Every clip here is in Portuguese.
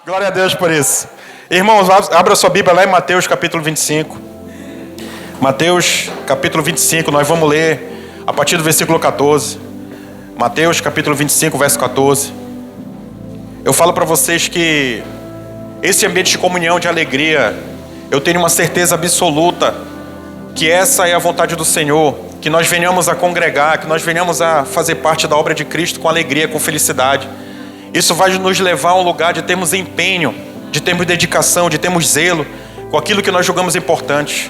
Glória a Deus por isso. Irmãos, abra sua Bíblia lá em Mateus capítulo 25. Mateus capítulo 25, nós vamos ler a partir do versículo 14. Mateus capítulo 25, verso 14. Eu falo para vocês que esse ambiente de comunhão, de alegria, eu tenho uma certeza absoluta que essa é a vontade do Senhor, que nós venhamos a congregar, que nós venhamos a fazer parte da obra de Cristo com alegria, com felicidade. Isso vai nos levar a um lugar de termos empenho, de termos dedicação, de termos zelo com aquilo que nós julgamos importante.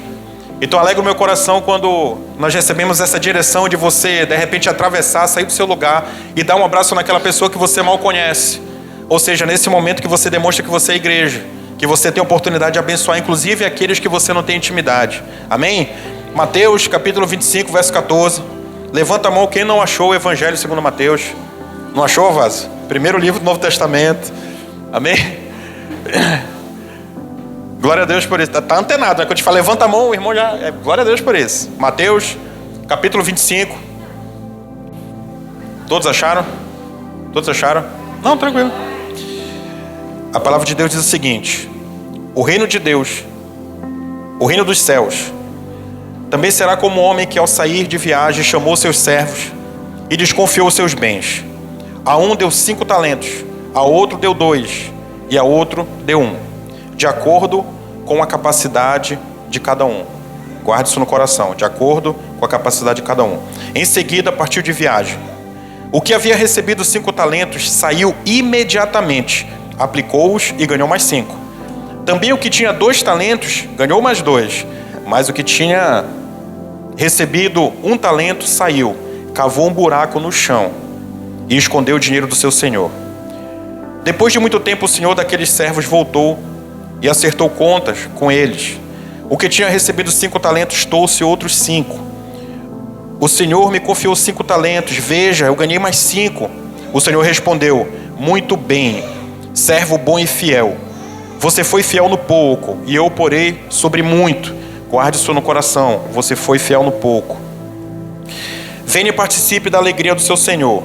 Então alegra o meu coração quando nós recebemos essa direção de você, de repente, atravessar, sair do seu lugar e dar um abraço naquela pessoa que você mal conhece. Ou seja, nesse momento que você demonstra que você é igreja, que você tem a oportunidade de abençoar, inclusive, aqueles que você não tem intimidade. Amém? Mateus capítulo 25, verso 14. Levanta a mão quem não achou o Evangelho segundo Mateus. Não achou, Vaz? Primeiro livro do Novo Testamento. Amém? Glória a Deus por isso. Está antenado, né? Quando a gente fala levanta a mão, o irmão já... glória a Deus por isso. Mateus capítulo 25. Todos acharam? Todos acharam? Não, tranquilo. A palavra de Deus diz o seguinte: o reino de Deus, o reino dos céus, também será como um homem que ao sair de viagem chamou seus servos e desconfiou seus bens. A um deu 5 talentos, a outro deu 2 e a outro deu 1, de acordo com a capacidade de cada um. Guarde isso no coração, de acordo com a capacidade de cada um. Em seguida partiu de viagem. O que havia recebido 5 talentos saiu imediatamente, aplicou-os e ganhou mais 5. Também o que tinha 2 talentos ganhou mais 2, mas o que tinha recebido 1 talento saiu, cavou um buraco no chão e escondeu o dinheiro do seu senhor. Depois de muito tempo, o senhor daqueles servos voltou e acertou contas com eles. O que tinha recebido 5 talentos trouxe outros 5. O senhor me confiou 5 talentos, veja, eu ganhei mais 5. O senhor respondeu: muito bem, servo bom e fiel. Você foi fiel no pouco, e eu o porei sobre muito. Guarde isso no coração, você foi fiel no pouco. Venha e participe da alegria do seu senhor.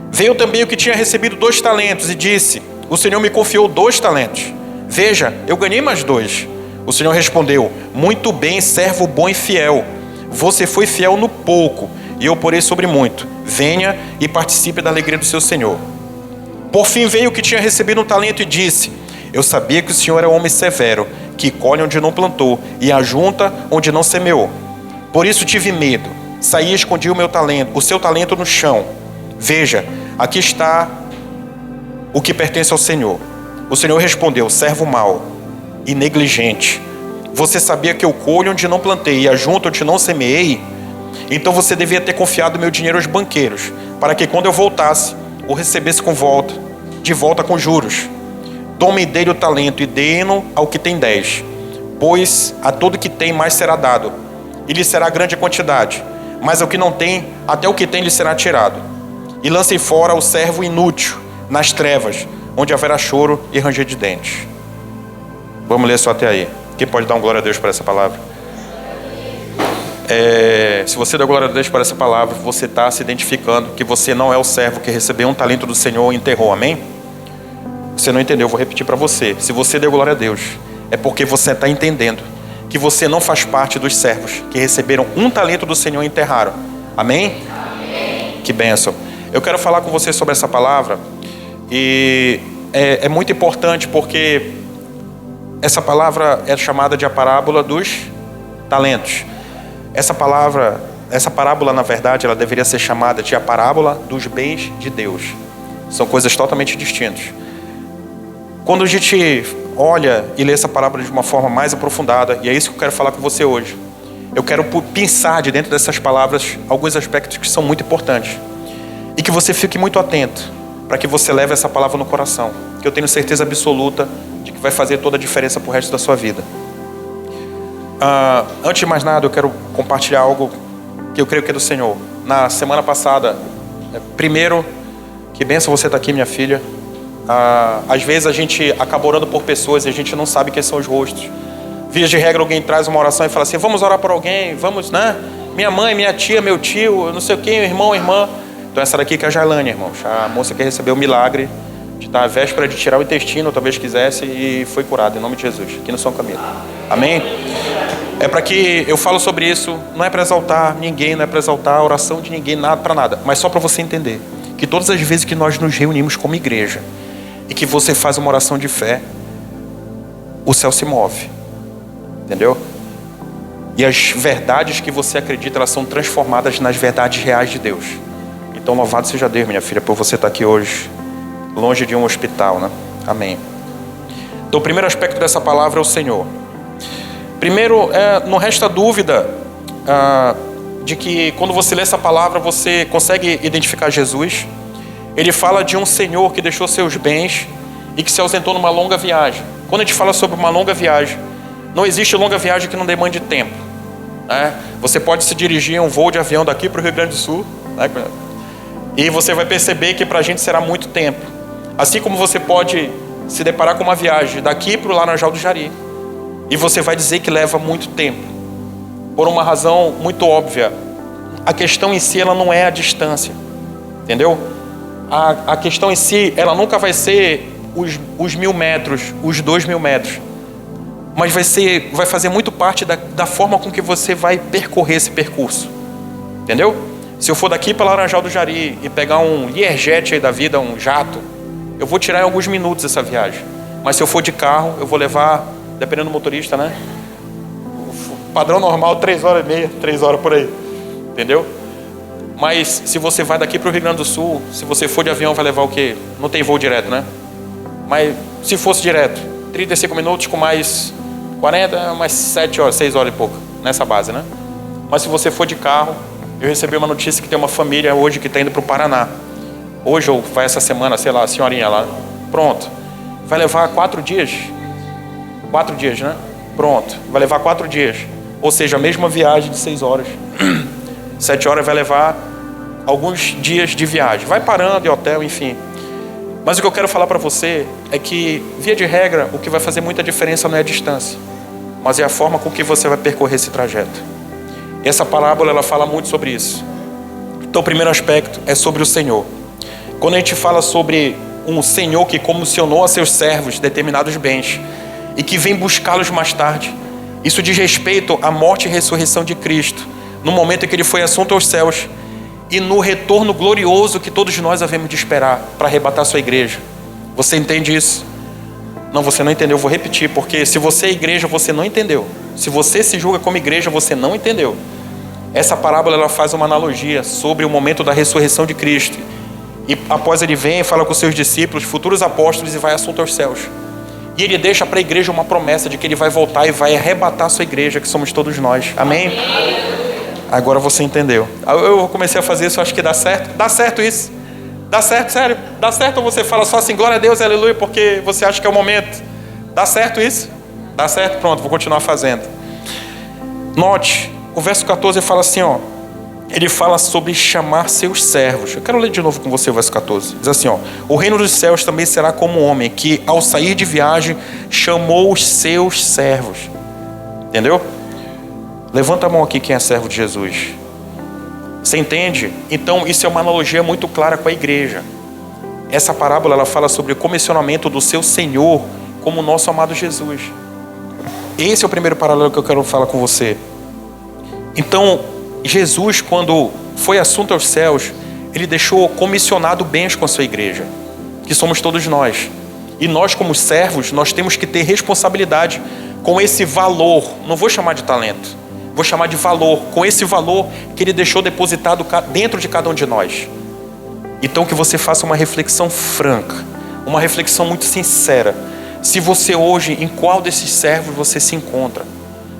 Veio também o que tinha recebido 2 talentos e disse: o senhor me confiou 2 talentos. Veja, eu ganhei mais 2. O senhor respondeu: muito bem, servo bom e fiel. Você foi fiel no pouco, e eu porei sobre muito. Venha e participe da alegria do seu senhor. Por fim veio o que tinha recebido 1 talento e disse: eu sabia que o senhor é um homem severo, que colhe onde não plantou e ajunta onde não semeou. Por isso tive medo, saí e escondi o seu talento no chão. Veja, aqui está o que pertence ao Senhor. O Senhor respondeu: servo mau e negligente. Você sabia que eu colho onde não plantei e ajunto onde não semeei? Então você devia ter confiado meu dinheiro aos banqueiros, para que quando eu voltasse, o recebesse de volta com juros. Tomem dele o talento e dê-no ao que tem 10, pois a todo que tem mais será dado, e lhe será grande a quantidade, mas ao que não tem, até o que tem lhe será tirado. E lancem fora o servo inútil nas trevas, onde haverá choro e ranger de dentes. Vamos ler só até aí. Quem pode dar um glória a Deus por essa palavra? Se você der glória a Deus por essa palavra, você está se identificando que você não é o servo que recebeu 1 talento do Senhor e enterrou, amém? Você não entendeu, eu vou repetir para você. Se você deu glória a Deus, é porque você está entendendo que você não faz parte dos servos que receberam 1 talento do Senhor e enterraram, amém? Amém. Que bênção. Eu quero falar com você sobre essa palavra, e é muito importante porque essa palavra é chamada de a parábola dos talentos. Essa parábola, na verdade, ela deveria ser chamada de a parábola dos bens de Deus. São coisas totalmente distintas. Quando a gente olha e lê essa parábola de uma forma mais aprofundada, e é isso que eu quero falar com você hoje, eu quero pensar de dentro dessas palavras alguns aspectos que são muito importantes. E que você fique muito atento, para que você leve essa palavra no coração, que eu tenho certeza absoluta de que vai fazer toda a diferença para o resto da sua vida. Antes de mais nada, eu quero compartilhar algo que eu creio que é do Senhor. Na semana passada, primeiro, que bênção você estar aqui, minha filha. Às vezes a gente acaba orando por pessoas e a gente não sabe quem são os rostos. Via de regra, alguém traz uma oração e fala assim: vamos orar por alguém, vamos, né? Minha mãe, minha tia, meu tio, não sei o quê, irmão, irmã. Então essa daqui que é a Jailane, irmão, a moça que recebeu o milagre Está à véspera de tirar o intestino, talvez quisesse, e foi curado, em nome de Jesus, aqui no São Camilo. Amém? É para que eu falo sobre isso, não é para exaltar ninguém, não é para exaltar a oração de ninguém, nada para nada, mas só para você entender que todas as vezes que nós nos reunimos como igreja e que você faz uma oração de fé, o céu se move, entendeu? E as verdades que você acredita, elas são transformadas nas verdades reais de Deus. Então louvado seja Deus, minha filha, por você estar aqui hoje, longe de um hospital, né? Amém. Então o primeiro aspecto dessa palavra é o Senhor. Primeiro, não resta dúvida de que quando você lê essa palavra, você consegue identificar Jesus. Ele fala de um Senhor que deixou seus bens e que se ausentou numa longa viagem. Quando a gente fala sobre uma longa viagem, não existe longa viagem que não demande tempo, né? Você pode se dirigir em um voo de avião daqui para o Rio Grande do Sul, né? E você vai perceber que para a gente será muito tempo. Assim como você pode se deparar com uma viagem daqui para o Laranjal do Jari, e você vai dizer que leva muito tempo, por uma razão muito óbvia. A questão em si, ela não é a distância, entendeu? A questão em si, ela nunca vai ser os 1.000 metros, os 2.000 metros, mas vai fazer muito parte da forma com que você vai percorrer esse percurso, entendeu? Se eu for daqui para Laranjal do Jari e pegar um Learjet aí da vida, um jato, eu vou tirar em alguns minutos essa viagem. Mas se eu for de carro, eu vou levar, dependendo do motorista, né? O padrão normal, 3 horas e meia, 3 horas por aí, entendeu? Mas se você vai daqui para o Rio Grande do Sul, se você for de avião, vai levar o quê? Não tem voo direto, né? Mas se fosse direto, 35 minutos com mais 40, mais 7 horas, 6 horas e pouco, nessa base, né? Mas se você for de carro, eu recebi uma notícia que tem uma família hoje que está indo para o Paraná. Hoje ou vai essa semana, sei lá, a senhorinha lá. Pronto. Vai levar 4 dias. 4 dias, né? Pronto. Vai levar 4 dias. Ou seja, a mesma viagem de 6 horas. 7 horas vai levar alguns dias de viagem. Vai parando em hotel, enfim. Mas o que eu quero falar para você é que, via de regra, o que vai fazer muita diferença não é a distância, mas é a forma com que você vai percorrer esse trajeto. E essa parábola, ela fala muito sobre isso. Então o primeiro aspecto é sobre o Senhor. Quando a gente fala sobre um Senhor que comissionou a seus servos determinados bens e que vem buscá-los mais tarde, isso diz respeito à morte e ressurreição de Cristo, no momento em que ele foi assunto aos céus e no retorno glorioso que todos nós havemos de esperar para arrebatar a sua igreja. Você entende isso? Não, você não entendeu. Eu vou repetir, porque se você é igreja, você não entendeu. Se você se julga como igreja, você não entendeu. Essa parábola, ela faz uma analogia sobre o momento da ressurreição de Cristo. E após ele vem, fala com seus discípulos, futuros apóstolos, e vai assunto aos céus. E ele deixa para a igreja uma promessa de que ele vai voltar e vai arrebatar a sua igreja, que somos todos nós. Amém? Agora você entendeu. Eu comecei a fazer isso, acho que dá certo. Dá certo isso? Dá certo, sério? Dá certo ou você fala só assim, glória a Deus, aleluia, porque você acha que é o momento? Dá certo isso? Dá certo? Pronto, vou continuar fazendo. Note, o verso 14 fala assim, ó. Ele fala sobre chamar seus servos. Eu quero ler de novo com você o verso 14. Diz assim, ó. O reino dos céus também será como um homem que, ao sair de viagem, chamou os seus servos. Entendeu? Levanta a mão aqui quem é servo de Jesus. Você entende? Então isso é uma analogia muito clara com a igreja. Essa parábola, ela fala sobre o comissionamento do seu Senhor como o nosso amado Jesus. Esse é o primeiro paralelo que eu quero falar com você. Então, Jesus, quando foi assunto aos céus, ele deixou comissionado bens com a sua igreja, que somos todos nós. E nós, como servos, nós temos que ter responsabilidade com esse valor. Não vou chamar de talento, vou chamar de valor. Com esse valor que ele deixou depositado dentro de cada um de nós. Então que você faça uma reflexão franca, uma reflexão muito sincera. Se você hoje, em qual desses servos você se encontra?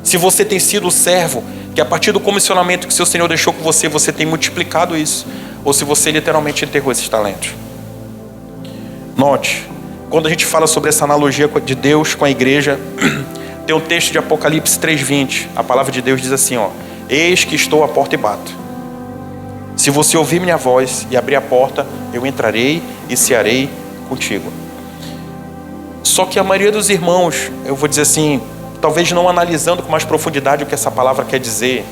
Se você tem sido o servo que a partir do comissionamento que seu Senhor deixou com você, você tem multiplicado isso, ou se você literalmente enterrou esses talentos. Note, quando a gente fala sobre essa analogia de Deus com a igreja, tem um texto de Apocalipse 3:20, a palavra de Deus diz assim, ó: eis que estou à porta e bato. Se você ouvir minha voz e abrir a porta, eu entrarei e cearei contigo. Só que a maioria dos irmãos, eu vou dizer assim, talvez não analisando com mais profundidade o que essa palavra quer dizer,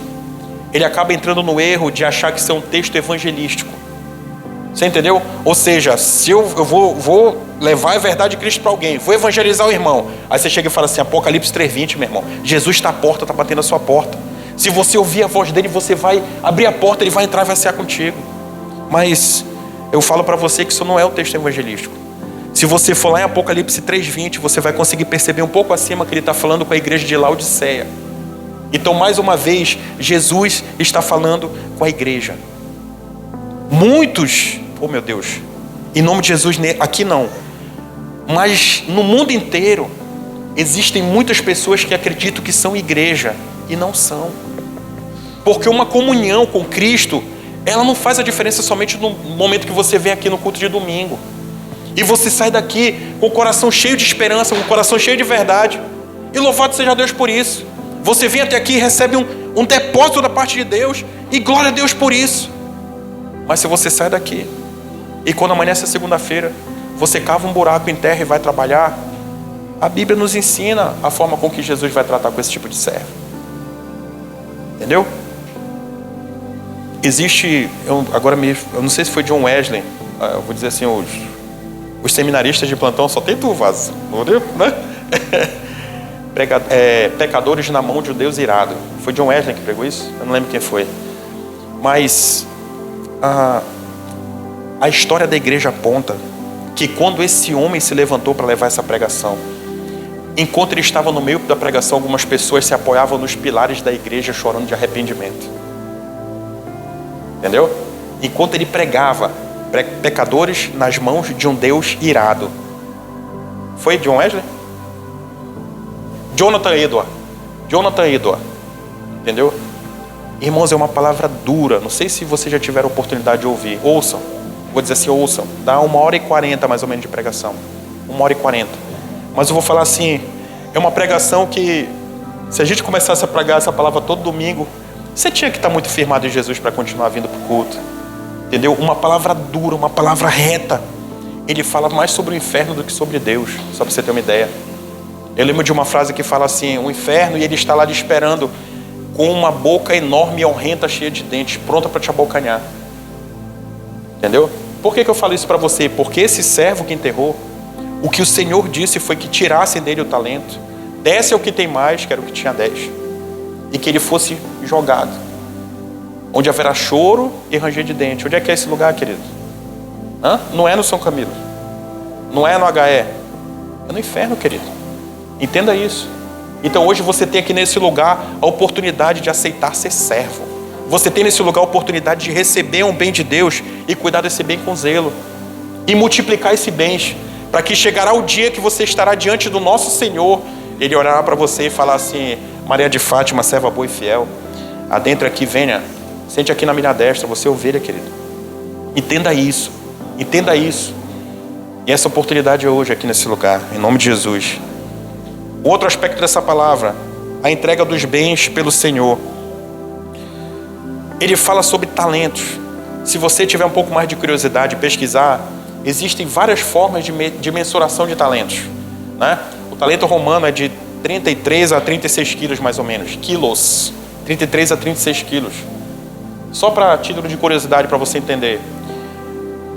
ele acaba entrando no erro de achar que isso é um texto evangelístico. Você entendeu? Ou seja, se eu vou levar a verdade de Cristo para alguém, vou evangelizar o irmão. Aí você chega e fala assim, Apocalipse 3:20, meu irmão, Jesus está à porta, está batendo a sua porta. Se você ouvir a voz dele, você vai abrir a porta, ele vai entrar e vai cear contigo. Mas eu falo para você que isso não é o texto evangelístico. Se você for lá em Apocalipse 3:20, você vai conseguir perceber um pouco acima que ele está falando com a igreja de Laodiceia. Então, mais uma vez, Jesus está falando com a igreja. Muitos, oh meu Deus, em nome de Jesus, aqui não, mas no mundo inteiro, existem muitas pessoas que acreditam que são igreja e não são. Porque uma comunhão com Cristo, ela não faz a diferença somente no momento que você vem aqui no culto de domingo. E você sai daqui com o coração cheio de esperança, com o coração cheio de verdade. E louvado seja Deus por isso. Você vem até aqui e recebe um depósito da parte de Deus. E glória a Deus por isso. Mas se você sai daqui e quando amanhece a segunda-feira, você cava um buraco em terra e vai trabalhar, a Bíblia nos ensina a forma com que Jesus vai tratar com esse tipo de servo. Entendeu? Existe, eu não sei se foi John Wesley, eu vou dizer assim, os seminaristas de plantão só tem tu, Vaz, né? Pecadores na mão de um Deus irado. Foi John Wesley que pregou isso? Eu não lembro quem foi. Mas a história da igreja aponta que quando esse homem se levantou para levar essa pregação, enquanto ele estava no meio da pregação, algumas pessoas se apoiavam nos pilares da igreja chorando de arrependimento. Entendeu? Enquanto ele pregava, pecadores nas mãos de um Deus irado. Foi John Wesley? Jonathan Edwards. Entendeu? Irmãos, é uma palavra dura. Não sei se vocês já tiveram oportunidade de ouvir. Ouçam. Vou dizer assim, ouçam. Dá 1h40 mais ou menos de pregação. 1h40. Mas eu vou falar assim, é uma pregação que, se a gente começasse a pregar essa palavra todo domingo, você tinha que estar muito firmado em Jesus para continuar vindo para o culto. Entendeu? Uma palavra dura, uma palavra reta. Ele fala mais sobre o inferno do que sobre Deus. Só para você ter uma ideia. Eu lembro de uma frase que fala assim, o inferno, e ele está lá te esperando com uma boca enorme e horrenda, cheia de dentes, pronta para te abocanhar. Entendeu? Por que eu falo isso para você? Porque esse servo que enterrou, o que o Senhor disse foi que tirassem dele o talento, desse ao que tem mais, que era o que tinha 10, e que ele fosse jogado, onde haverá choro e ranger de dente. Onde é que é esse lugar, querido? Não é no São Camilo, não é no HE, é no inferno, querido. Entenda isso. Então hoje você tem aqui nesse lugar a oportunidade de aceitar ser servo. Você tem nesse lugar a oportunidade de receber um bem de Deus e cuidar desse bem com zelo e multiplicar esse bem, para que chegará o dia que você estará diante do nosso Senhor. Ele orará para você e falar assim, Maria de Fátima, serva boa e fiel, adentra aqui, venha, sente aqui na minha destra, você é ovelha, querido. Entenda isso. Entenda isso. E essa oportunidade é hoje aqui nesse lugar, em nome de Jesus. Outro aspecto dessa palavra, a entrega dos bens pelo Senhor. Ele fala sobre talentos. Se você tiver um pouco mais de curiosidade, pesquisar, existem várias formas de mensuração de talentos, né? O talento romano é de 33 a 36 quilos mais ou menos. Quilos. 33 a 36 quilos. Só para título de curiosidade, para você entender.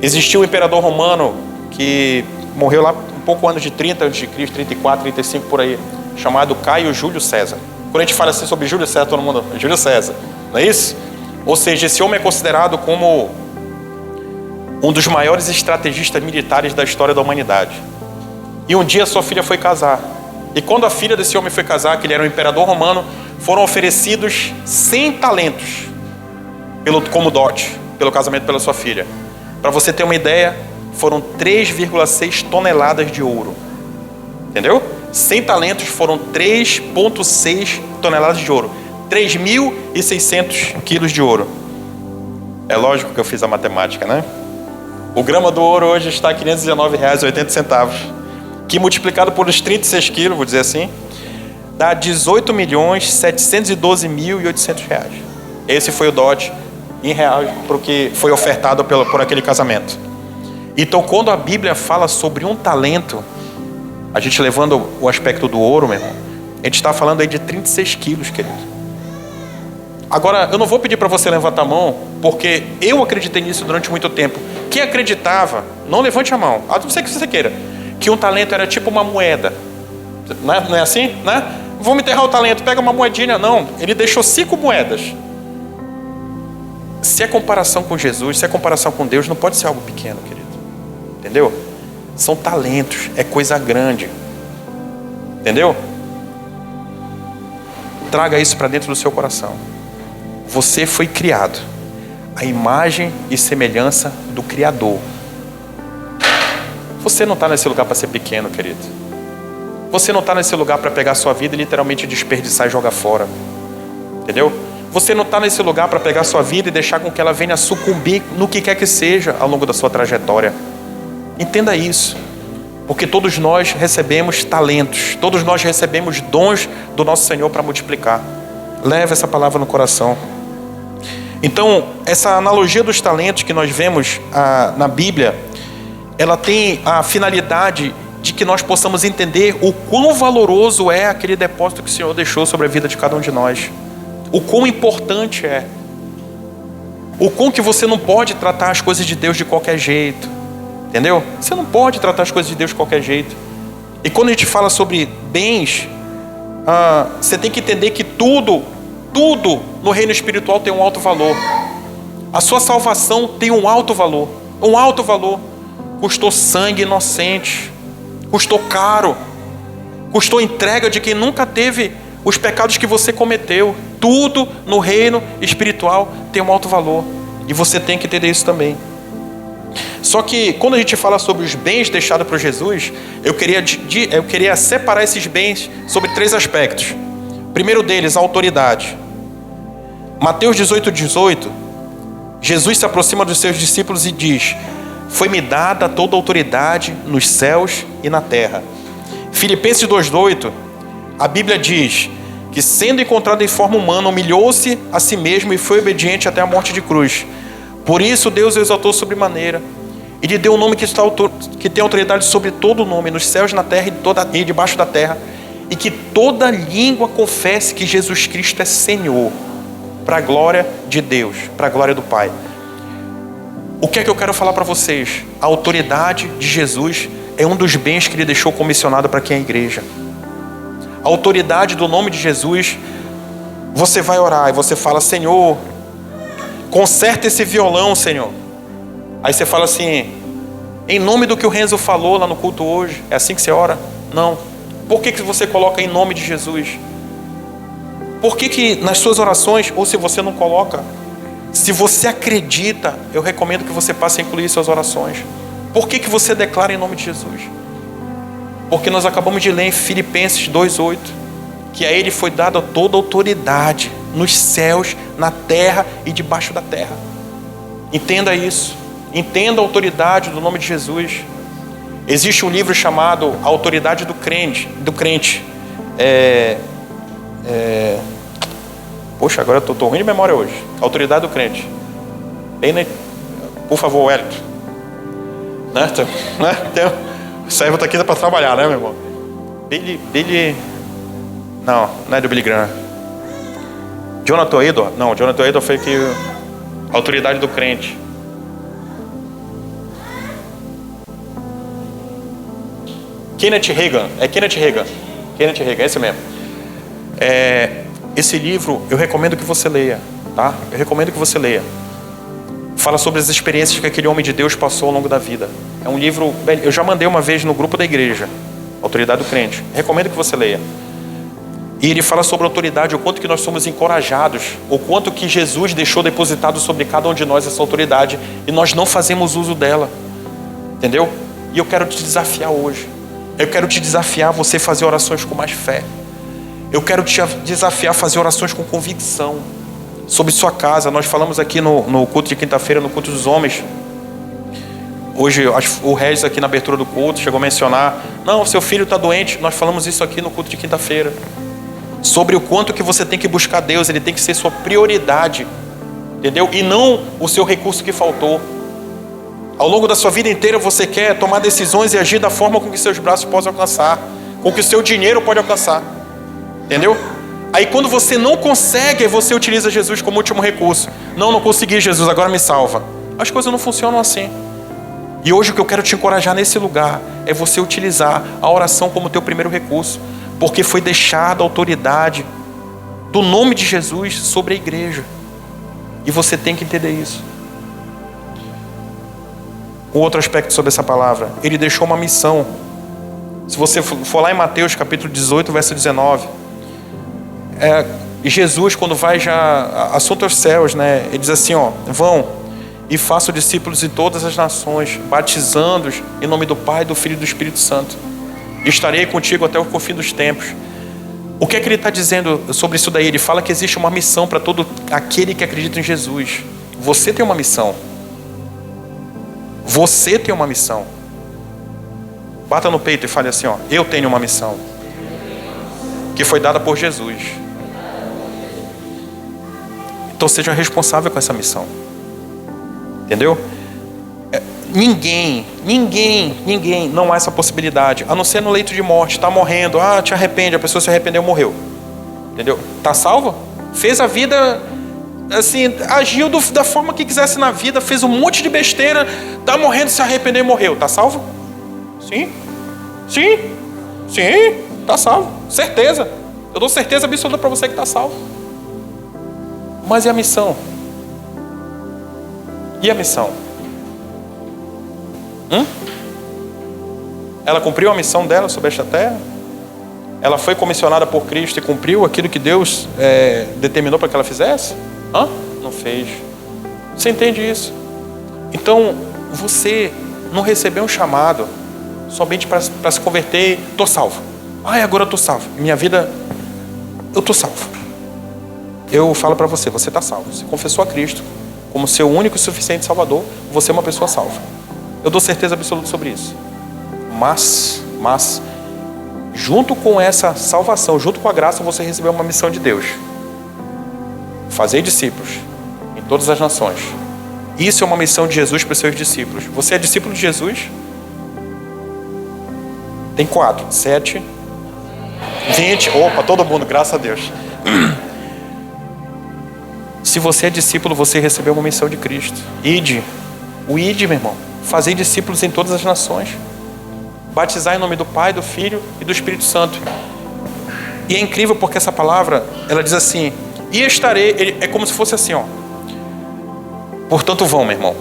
Existiu um imperador romano que morreu lá um pouco antes de 30 a.C., 34, 35 por aí, chamado Caio Júlio César. Quando a gente fala assim sobre Júlio César, todo mundo, Júlio César, não é isso? Ou seja, esse homem é considerado como um dos maiores estrategistas militares da história da humanidade. E um dia sua filha foi casar. E quando a filha desse homem foi casar, que ele era um imperador romano, foram oferecidos 100 talentos como dote, pelo casamento pela sua filha. Para você ter uma ideia, foram 3,6 toneladas de ouro. Entendeu? 100 talentos foram 3,6 toneladas de ouro. 3.600 quilos de ouro. É lógico que eu fiz a matemática, né? O grama do ouro hoje está a R$ 519,80, que multiplicado por os 36 quilos, vou dizer assim, dá R$ 18.712.800. Esse foi o dote em real, porque foi ofertado por aquele casamento. Então, quando a Bíblia fala sobre um talento, a gente levando o aspecto do ouro, meu irmão, a gente está falando aí de 36 quilos, querido. Agora, eu não vou pedir para você levantar a mão, porque eu acreditei nisso durante muito tempo. Quem acreditava, não levante a mão, a não ser que você queira. que um talento era tipo uma moeda. Não é assim? Né? Vamos enterrar o talento, pega uma moedinha. Não, ele deixou 5 moedas. Se é comparação com Jesus, se é comparação com Deus, não pode ser algo pequeno, querido. Entendeu? São talentos, é coisa grande. Entendeu? Traga isso para dentro do seu coração. Você foi criado à imagem e semelhança do Criador. Você não está nesse lugar para ser pequeno, querido. Você não está nesse lugar para pegar a sua vida e literalmente desperdiçar e jogar fora. Entendeu? Você não está nesse lugar para pegar a sua vida e deixar com que ela venha sucumbir no que quer que seja ao longo da sua trajetória. Entenda isso. Porque todos nós recebemos talentos. Todos nós recebemos dons do nosso Senhor para multiplicar. Leve essa palavra no coração. Então, essa analogia dos talentos que nós vemos na Bíblia, ela tem a finalidade de que nós possamos entender o quão valoroso é aquele depósito que o Senhor deixou sobre a vida de cada um de nós. O quão importante é. O quão que você não pode tratar as coisas de Deus de qualquer jeito. Entendeu? Você não pode tratar as coisas de Deus de qualquer jeito. E quando a gente fala sobre bens, você tem que entender que tudo no reino espiritual tem um alto valor. A sua salvação tem um alto valor. Um alto valor. Custou sangue inocente. Custou caro. Custou entrega de quem nunca teve os pecados que você cometeu. Tudo no reino espiritual tem um alto valor. E você tem que entender isso também. Só que quando a gente fala sobre os bens deixados por Jesus, eu queria separar esses bens sobre 3 aspectos. Primeiro deles, a autoridade. Mateus 18:18, Jesus se aproxima dos seus discípulos e diz: foi-me dada toda a autoridade nos céus e na terra. Filipenses 2:8, a Bíblia diz que, sendo encontrado em forma humana, humilhou-se a si mesmo e foi obediente até a morte de cruz. Por isso Deus o exaltou sobremaneira e lhe deu um nome que tem autoridade sobre todo o nome, nos céus, na terra e debaixo da terra, e que toda língua confesse que Jesus Cristo é Senhor, para a glória de Deus, para a glória do Pai. O que é que eu quero falar para vocês? A autoridade de Jesus é um dos bens que Ele deixou comissionado para quem é a igreja. A autoridade do nome de Jesus, você vai orar e você fala: Senhor, conserta esse violão, Senhor. Aí você fala assim: em nome do que o Renzo falou lá no culto hoje. É assim que você ora? Não. Por que você coloca em nome de Jesus? Por que nas suas orações, ou se você não coloca, se você acredita, eu recomendo que você passe a incluir suas orações. Por que você declara em nome de Jesus? Porque nós acabamos de ler em Filipenses 2:8 que a Ele foi dada toda a autoridade nos céus, na terra e debaixo da terra. Entenda isso. Entenda a autoridade do nome de Jesus. Existe um livro chamado A Autoridade do Crente. Poxa, agora eu estou ruim de memória hoje. A Autoridade do Crente. Por favor, Wellington. O servo está aqui para trabalhar, né, meu irmão? Não é do Billy Graham. Jonathan Edwards? Não, Jonathan Edwards foi que a Autoridade do Crente. Kenneth Hagin, esse mesmo. Esse livro eu recomendo que você leia, tá? Eu recomendo que você leia. Fala sobre as experiências que aquele homem de Deus passou ao longo da vida. É um livro, eu já mandei uma vez no grupo da igreja, Autoridade do Crente. Recomendo que você leia. E ele fala sobre a autoridade, o quanto que nós somos encorajados, o quanto que Jesus deixou depositado sobre cada um de nós essa autoridade e nós não fazemos uso dela. Entendeu? E eu quero te desafiar hoje. Eu quero te desafiar a você fazer orações com mais fé. Eu quero te desafiar a fazer orações com convicção sobre sua casa. Nós falamos aqui no culto de quinta-feira, no culto dos homens. Hoje o Regis aqui na abertura do culto chegou a mencionar: não, seu filho está doente. Nós falamos isso aqui no culto de quinta-feira. Sobre o quanto que você tem que buscar Deus. Ele tem que ser sua prioridade. Entendeu? E não o seu recurso que faltou. Ao longo da sua vida inteira você quer tomar decisões e agir da forma com que seus braços possam alcançar, com que o seu dinheiro pode alcançar. Entendeu? Aí quando você não consegue, você utiliza Jesus como último recurso. Não consegui, Jesus, agora me salva. As coisas não funcionam assim. E hoje o que eu quero te encorajar nesse lugar é você utilizar a oração como teu primeiro recurso, porque foi deixada a autoridade do nome de Jesus sobre a igreja. E você tem que entender isso. Um outro aspecto sobre essa palavra, ele deixou uma missão. Se você for lá em Mateus capítulo 18, verso 19, Jesus, quando vai já assunto aos céus, né, ele diz assim, vão e façam discípulos em todas as nações, batizando-os em nome do Pai, do Filho e do Espírito Santo. Estarei contigo até o fim dos tempos. O que é que ele está dizendo sobre isso daí? Ele fala que existe uma missão para todo aquele que acredita em Jesus. Você tem uma missão. Você tem uma missão. Bata no peito e fale assim, eu tenho uma missão que foi dada por Jesus. Então seja responsável com essa missão. Entendeu? Ninguém, não há essa possibilidade, a não ser no leito de morte. Está morrendo, te arrepende, a pessoa se arrependeu, morreu. Entendeu? Está salvo? Fez a vida, assim, agiu da forma que quisesse na vida, fez um monte de besteira, está morrendo, se arrependeu e morreu. Está salvo? Sim, está salvo, certeza. Eu dou certeza absoluta para você que está salvo. Mas e a missão? E a missão? Ela cumpriu a missão dela sobre esta terra? Ela foi comissionada por Cristo e cumpriu aquilo que Deus determinou para que ela fizesse? Não fez. Você entende isso? Então, você não recebeu um chamado somente para se converter. Estou salvo. Agora eu estou salvo. Minha vida, eu estou salvo. Eu falo para você, você está salvo. Você confessou a Cristo como seu único e suficiente Salvador, você é uma pessoa salva. Eu dou certeza absoluta sobre isso. Mas, junto com essa salvação, junto com a graça, você recebeu uma missão de Deus. Fazer discípulos em todas as nações. Isso é uma missão de Jesus para os seus discípulos. Você é discípulo de Jesus? Tem 4, 7, 20. Opa, todo mundo, graças a Deus. Se você é discípulo, você recebeu uma missão de Cristo. Ide, meu irmão. Fazei discípulos em todas as nações. Batizar em nome do Pai, do Filho e do Espírito Santo. E é incrível porque essa palavra, ela diz assim, e estarei, é como se fosse assim, Portanto vão, meu irmão.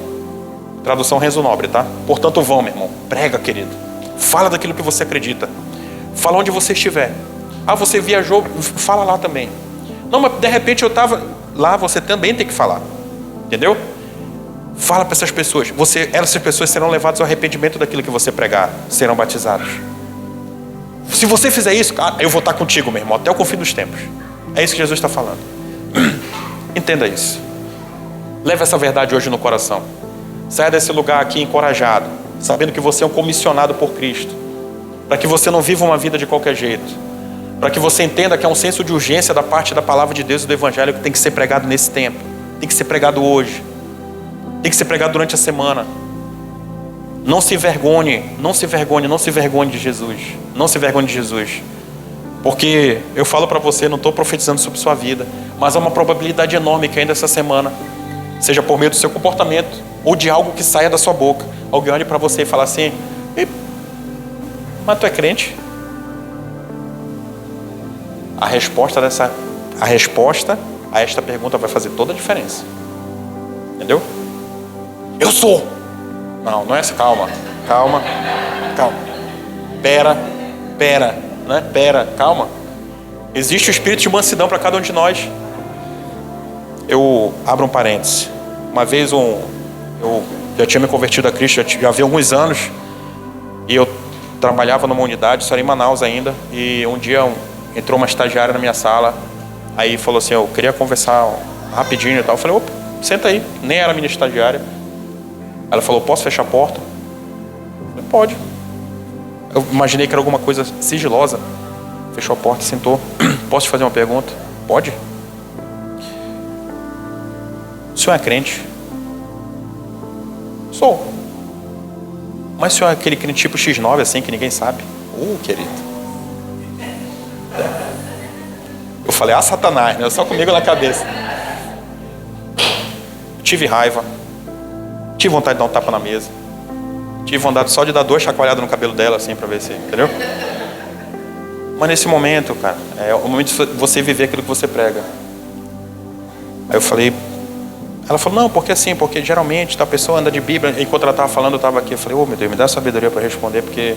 Tradução Renzo Nobre, tá? Portanto vão, meu irmão. Prega, querido. Fala daquilo que você acredita. Fala onde você estiver. Você viajou, fala lá também. Não, mas de repente eu estava lá, você também tem que falar. Entendeu? Fala para essas pessoas. Essas pessoas serão levadas ao arrependimento daquilo que você pregar. Serão batizados. Se você fizer isso, eu vou estar contigo, meu irmão, até o fim dos tempos. É isso que Jesus está falando. Entenda isso. Leve essa verdade hoje no coração. Saia desse lugar aqui encorajado, sabendo que você é um comissionado por Cristo. Para que você não viva uma vida de qualquer jeito. Para que você entenda que há um senso de urgência da parte da palavra de Deus e do Evangelho que tem que ser pregado nesse tempo. Tem que ser pregado hoje. Tem que ser pregado durante a semana. Não se envergonhe de Jesus. Não se envergonhe de Jesus. Porque eu falo para você, não estou profetizando sobre sua vida, mas há uma probabilidade enorme que ainda essa semana, seja por meio do seu comportamento ou de algo que saia da sua boca, alguém olhe para você e fale assim, mas tu é crente? A resposta a esta pergunta vai fazer toda a diferença. Entendeu? Eu sou. Não é essa. Calma. Calma. Existe o espírito de mansidão para cada um de nós. Eu abro um parêntese. Uma vez eu já tinha me convertido a Cristo, já havia alguns anos, e eu trabalhava numa unidade, isso era em Manaus ainda, e um dia entrou uma estagiária na minha sala, aí falou assim, eu queria conversar rapidinho e tal. Eu falei, opa, senta aí. Nem era minha estagiária. Ela falou, posso fechar a porta? Eu falei, pode. Eu imaginei que era alguma coisa sigilosa. Fechou a porta, sentou. Posso te fazer uma pergunta? Pode. O senhor é crente? Sou. Mas o senhor é aquele crente tipo X9 assim, que ninguém sabe? Querido. Eu falei, Satanás, né? Só comigo na cabeça. Tive raiva. Tive vontade de dar um tapa na mesa. Tive vontade só de dar 2 chacoalhadas no cabelo dela, assim, pra ver se... Entendeu? Mas nesse momento, cara, é o momento de você viver aquilo que você prega. Aí eu falei... Ela falou, não, porque assim, porque geralmente a pessoa anda de Bíblia. Enquanto ela estava falando, eu estava aqui. Eu falei, meu Deus, me dá sabedoria para responder, porque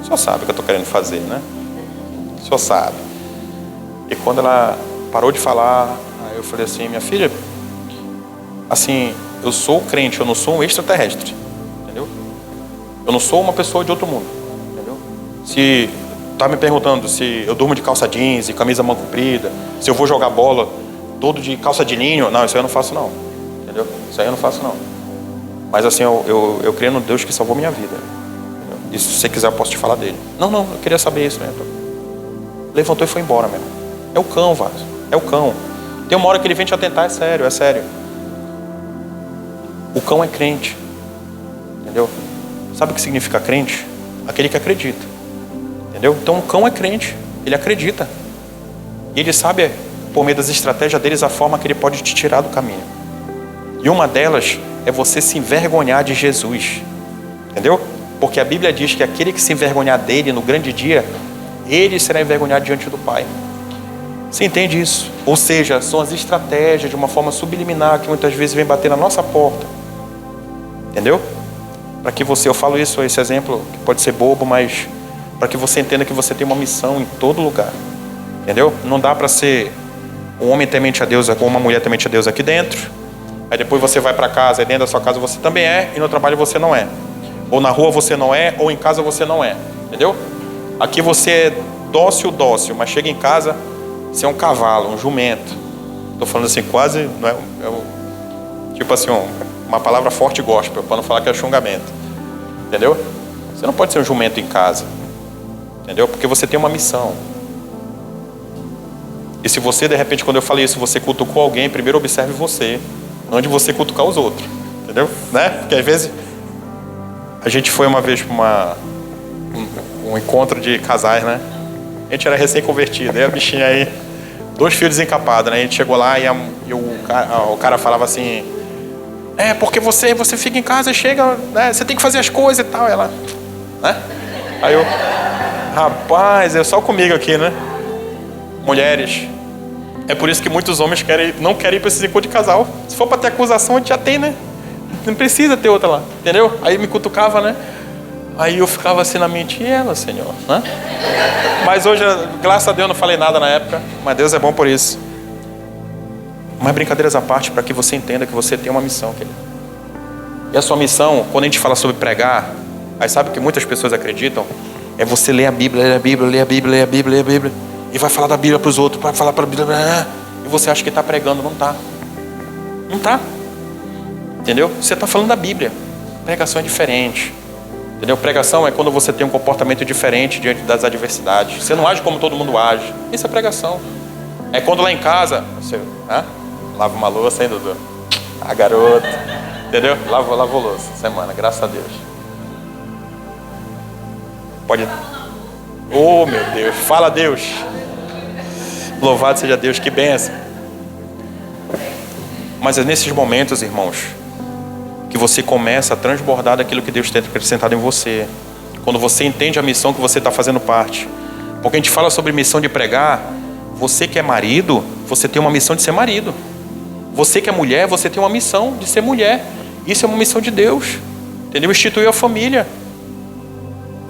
o senhor sabe o que eu estou querendo fazer, né? O senhor sabe. E quando ela parou de falar, aí eu falei assim, minha filha, assim, eu sou crente, eu não sou um extraterrestre, entendeu? Eu não sou uma pessoa de outro mundo, entendeu? Se tá me perguntando se eu durmo de calça jeans e camisa mão comprida, se eu vou jogar bola todo de calça de linho, não, isso aí eu não faço não, entendeu? Isso aí eu não faço não. Mas assim, eu creio no Deus que salvou minha vida, entendeu? E se você quiser eu posso te falar dele. Não, eu queria saber isso mesmo. Levantou e foi embora mesmo. É o cão, Vaso, é o cão. Tem uma hora que ele vem te atentar, é sério, é sério. O cão é crente, entendeu? Sabe o que significa crente? Aquele que acredita, entendeu? Então o cão é crente, ele acredita. E ele sabe, por meio das estratégias deles, a forma que ele pode te tirar do caminho. E uma delas é você se envergonhar de Jesus, entendeu? Porque a Bíblia diz que aquele que se envergonhar dele no grande dia, ele será envergonhado diante do Pai. Você entende isso? Ou seja, são as estratégias de uma forma subliminar que muitas vezes vem bater na nossa porta, entendeu? Para que você, eu falo isso, esse exemplo que pode ser bobo, mas para que você entenda que você tem uma missão em todo lugar, entendeu? Não dá para ser um homem temente a Deus ou uma mulher temente a Deus aqui dentro, aí depois você vai para casa, e dentro da sua casa você também é, e no trabalho você não é, ou na rua você não é, ou em casa você não é, entendeu? Aqui você é dócil, mas chega em casa, você é um cavalo, um jumento. Estou falando assim, quase, não é, tipo assim, uma palavra forte gospel, para não falar que é xungamento, entendeu? Você não pode ser um jumento em casa, entendeu? Porque você tem uma missão. E se você, de repente, quando eu falei isso, você cutucou alguém, primeiro observe você, antes de você cutucar os outros, entendeu? Né? Porque às vezes, a gente foi uma vez para um encontro de casais, né? A gente era recém-convertido, aí a bichinha aí, 2 fios desencapados, né? A gente chegou lá e o cara falava assim, porque você fica em casa e chega, né? Você tem que fazer as coisas e tal. Ela, né? Aí eu, rapaz, é só comigo aqui, né? Mulheres, é por isso que muitos homens não querem ir para esse encontro de casal. Se for para ter acusação, a gente já tem, né? Não precisa ter outra lá, entendeu? Aí me cutucava, né? Aí eu ficava assim na mente, e ela, Senhor, né? Mas hoje, graças a Deus, eu não falei nada na época, mas Deus é bom por isso. Mas brincadeiras à parte, para que você entenda que você tem uma missão, querido. E a sua missão, quando a gente fala sobre pregar, aí sabe o que muitas pessoas acreditam? É você ler a Bíblia, e vai falar da Bíblia para os outros, vai falar para a Bíblia, e você acha que está pregando, não está. Não está. Entendeu? Você está falando da Bíblia. Pregação é diferente. Entendeu? Pregação é quando você tem um comportamento diferente diante das adversidades. Você não age como todo mundo age. Isso é pregação. É quando lá em casa, você lava uma louça, hein, Dudu? A garota. Entendeu? Lavou louça. Semana, graças a Deus. Pode. Oh, meu Deus. Fala, Deus. Louvado seja Deus. Que bênção. Mas é nesses momentos, irmãos, que você começa a transbordar daquilo que Deus tem acrescentado em você. Quando você entende a missão que você está fazendo parte. Porque a gente fala sobre missão de pregar. Você que é marido, você tem uma missão de ser marido. Você que é mulher, você tem uma missão de ser mulher. Isso é uma missão de Deus. Entendeu? Instituiu a família.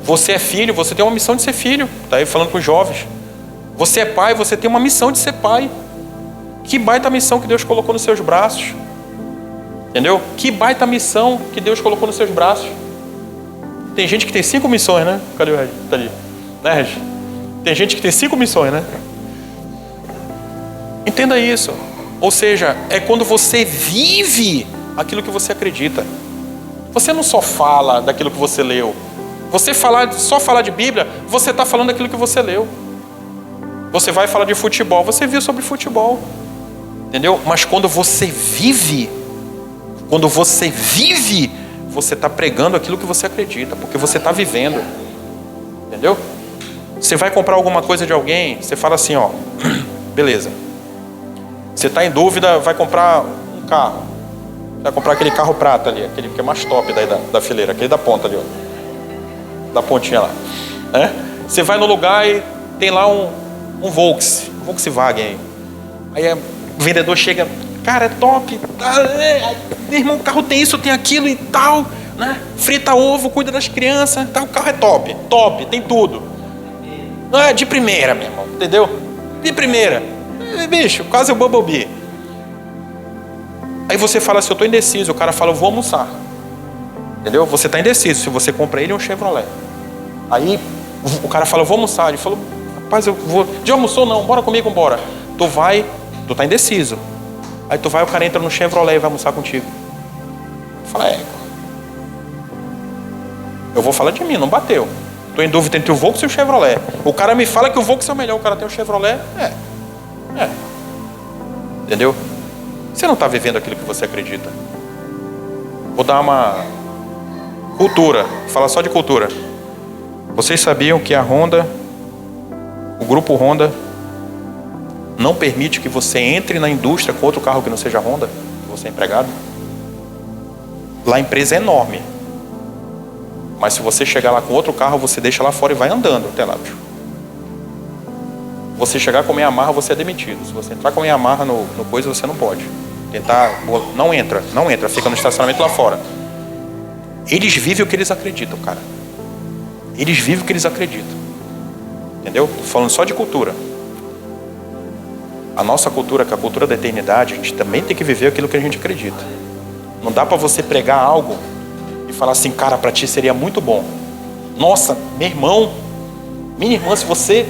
Você é filho, você tem uma missão de ser filho. Está aí falando com os jovens. Você é pai, você tem uma missão de ser pai. Que baita missão que Deus colocou nos seus braços. Entendeu? Que baita missão que Deus colocou nos seus braços. Tem gente que tem 5 missões, né? Cadê o Regi? Tá ali. Né, Regi? Tem gente que tem 5 missões, né? Entenda isso. Ou seja, é quando você vive aquilo que você acredita. Você não só fala daquilo que você leu. Você só falar de Bíblia, você está falando daquilo que você leu. Você vai falar de futebol, você viu sobre futebol. Entendeu? Mas quando você vive, você está pregando aquilo que você acredita, porque você está vivendo. Entendeu? Você vai comprar alguma coisa de alguém, você fala assim, beleza. Você está em dúvida, vai comprar um carro. vai comprar aquele carro prata ali, aquele que é mais top daí da fileira, aquele da ponta ali, ó. Da pontinha lá. Você vai no lugar e tem lá um Volkswagen aí. Aí o vendedor chega, cara, é top, meu irmão, o carro tem isso, tem aquilo e tal, né? Frita ovo, cuida das crianças, tá? O carro é top, tem tudo. Não é de primeira, meu irmão, entendeu? De primeira. Bicho, quase o Bumblebee. Aí você fala assim, eu tô indeciso. O cara fala, eu vou almoçar. Entendeu? Você tá indeciso. Se você compra ele, é um Chevrolet. Aí o cara fala, eu vou almoçar. Ele falou, rapaz, eu vou. Já almoçou? Não, bora comigo, bora. Tu tá indeciso. Aí tu vai, o cara entra no Chevrolet e vai almoçar contigo. Fala, eu vou falar de mim, não bateu. Tô em dúvida entre o Volks e o Chevrolet. O cara me fala que o Volks é o melhor, o cara tem o Chevrolet. Entendeu? Você não está vivendo aquilo que você acredita. Vou dar uma cultura, falar só de cultura. Vocês sabiam que a Honda, o grupo Honda, não permite que você entre na indústria com outro carro que não seja Honda, que você é empregado? Lá a empresa é enorme. Mas se você chegar lá com outro carro, você deixa lá fora e vai andando até lá. Você chegar com a meia amarra, você é demitido. Se você entrar com a meia amarra no coisa, você não pode. Não entra, fica no estacionamento lá fora. Eles vivem o que eles acreditam, cara. Eles vivem o que eles acreditam. Entendeu? Tô falando só de cultura. A nossa cultura, que é a cultura da eternidade, a gente também tem que viver aquilo que a gente acredita. Não dá pra você pregar algo e falar assim, cara, pra ti seria muito bom. Nossa, meu irmão, minha irmã, se você...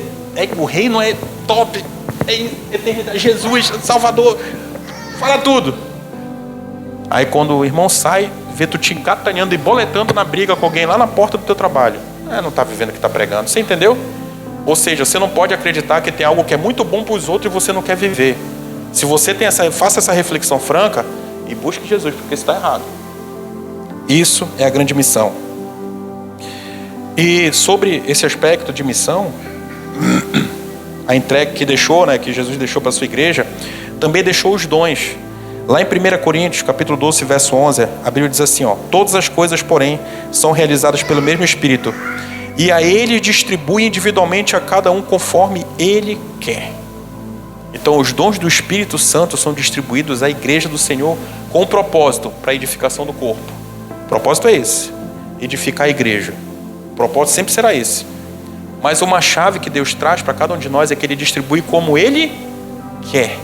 o reino é top, é eternidade, Jesus, Salvador, fala tudo. Aí quando o irmão sai, vê tu te engatanhando e boletando na briga com alguém lá na porta do teu trabalho. Não está vivendo o que está pregando, você entendeu? Ou seja, você não pode acreditar que tem algo que é muito bom para os outros e você não quer viver. Se você faça essa reflexão franca e busque Jesus, porque isso está errado. Isso é a grande missão. E sobre esse aspecto de missão, a entrega que deixou, que Jesus deixou para a sua igreja, também deixou os dons. Lá em 1 Coríntios, capítulo 12, verso 11, a Bíblia diz assim, todas as coisas, porém, são realizadas pelo mesmo Espírito, e a Ele distribui individualmente a cada um conforme Ele quer. Então, os dons do Espírito Santo são distribuídos à igreja do Senhor com um propósito, para a edificação do corpo. O propósito é esse, edificar a igreja. O propósito sempre será esse. Mas uma chave que Deus traz para cada um de nós é que Ele distribui como Ele quer.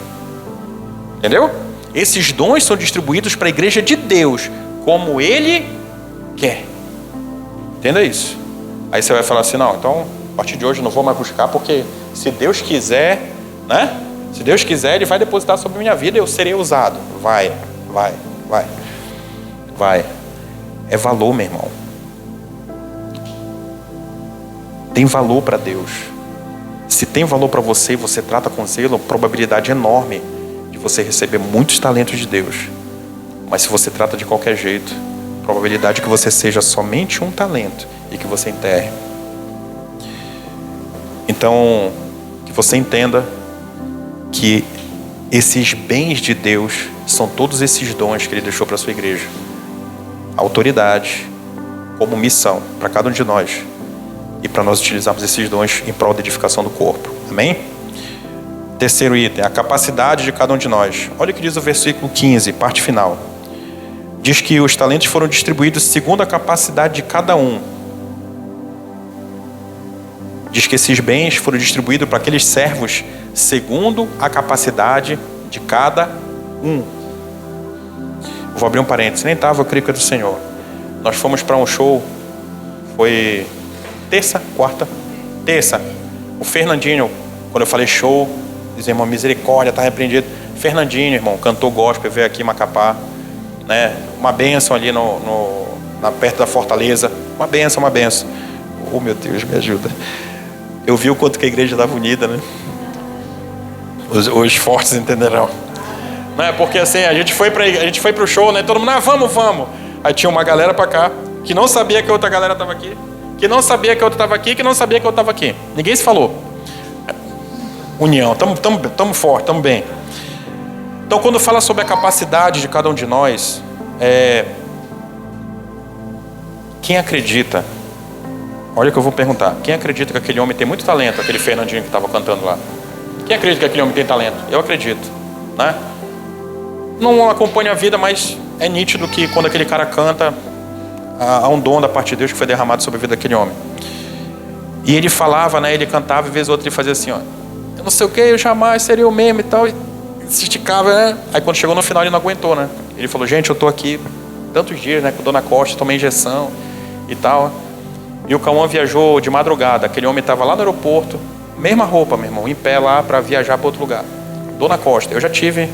Entendeu? Esses dons são distribuídos para a igreja de Deus, como Ele quer. Entenda isso. Aí você vai falar assim, não, então, a partir de hoje eu não vou mais buscar, porque se Deus quiser, se Deus quiser, Ele vai depositar sobre a minha vida e eu serei usado. Vai. É valor, meu irmão. Tem valor para Deus. Se tem valor para você e você trata com zelo, a probabilidade é enorme de você receber muitos talentos de Deus. Mas se você trata de qualquer jeito, a probabilidade é que você seja somente um talento e que você enterre. Então, que você entenda que esses bens de Deus são todos esses dons que Ele deixou para a sua igreja. Autoridade, como missão para cada um de nós. E para nós utilizarmos esses dons em prol da edificação do corpo. Amém? Terceiro item, a capacidade de cada um de nós. Olha o que diz o versículo 15, parte final. Diz que os talentos foram distribuídos segundo a capacidade de cada um. Diz que esses bens foram distribuídos para aqueles servos segundo a capacidade de cada um. Vou abrir um parênteses, nem estava, eu creio que é do Senhor. Nós fomos para um show, foi terça. O Fernandinho, quando eu falei show, diz, irmão, misericórdia, está repreendido. Fernandinho, irmão, cantor gospel, veio aqui em Macapá, uma bênção ali perto da Fortaleza, uma bênção. Oh, meu Deus, me ajuda. Eu vi o quanto que a igreja estava unida, Os fortes entenderão. Porque assim, a gente foi pro show, todo mundo, vamos. Aí tinha uma galera para cá, que não sabia que a outra galera estava aqui, que não sabia que a outra estava aqui, que não sabia que a outra estava aqui. Ninguém se falou. União, estamos fortes, estamos bem. Então, quando fala sobre a capacidade de cada um de nós, Quem acredita, olha o que eu vou perguntar, quem acredita que aquele homem tem muito talento, aquele Fernandinho que estava cantando lá? Quem acredita que aquele homem tem talento? Eu acredito, né? Não acompanho a vida, mas é nítido que quando aquele cara canta, há um dom da parte de Deus que foi derramado sobre a vida daquele homem. E ele falava, né? Ele cantava e vez ou outra ele fazia assim, ó, eu não sei o que, eu jamais seria o mesmo e tal, e se esticava, né? Aí quando chegou no final ele não aguentou, né? Ele falou, gente, eu tô aqui tantos dias, né? Com Dona Costa, tomei injeção e tal. E o Cauã viajou de madrugada. Aquele homem estava lá no aeroporto, mesma roupa, meu irmão, em pé lá para viajar para outro lugar. Dona Costa, eu já tive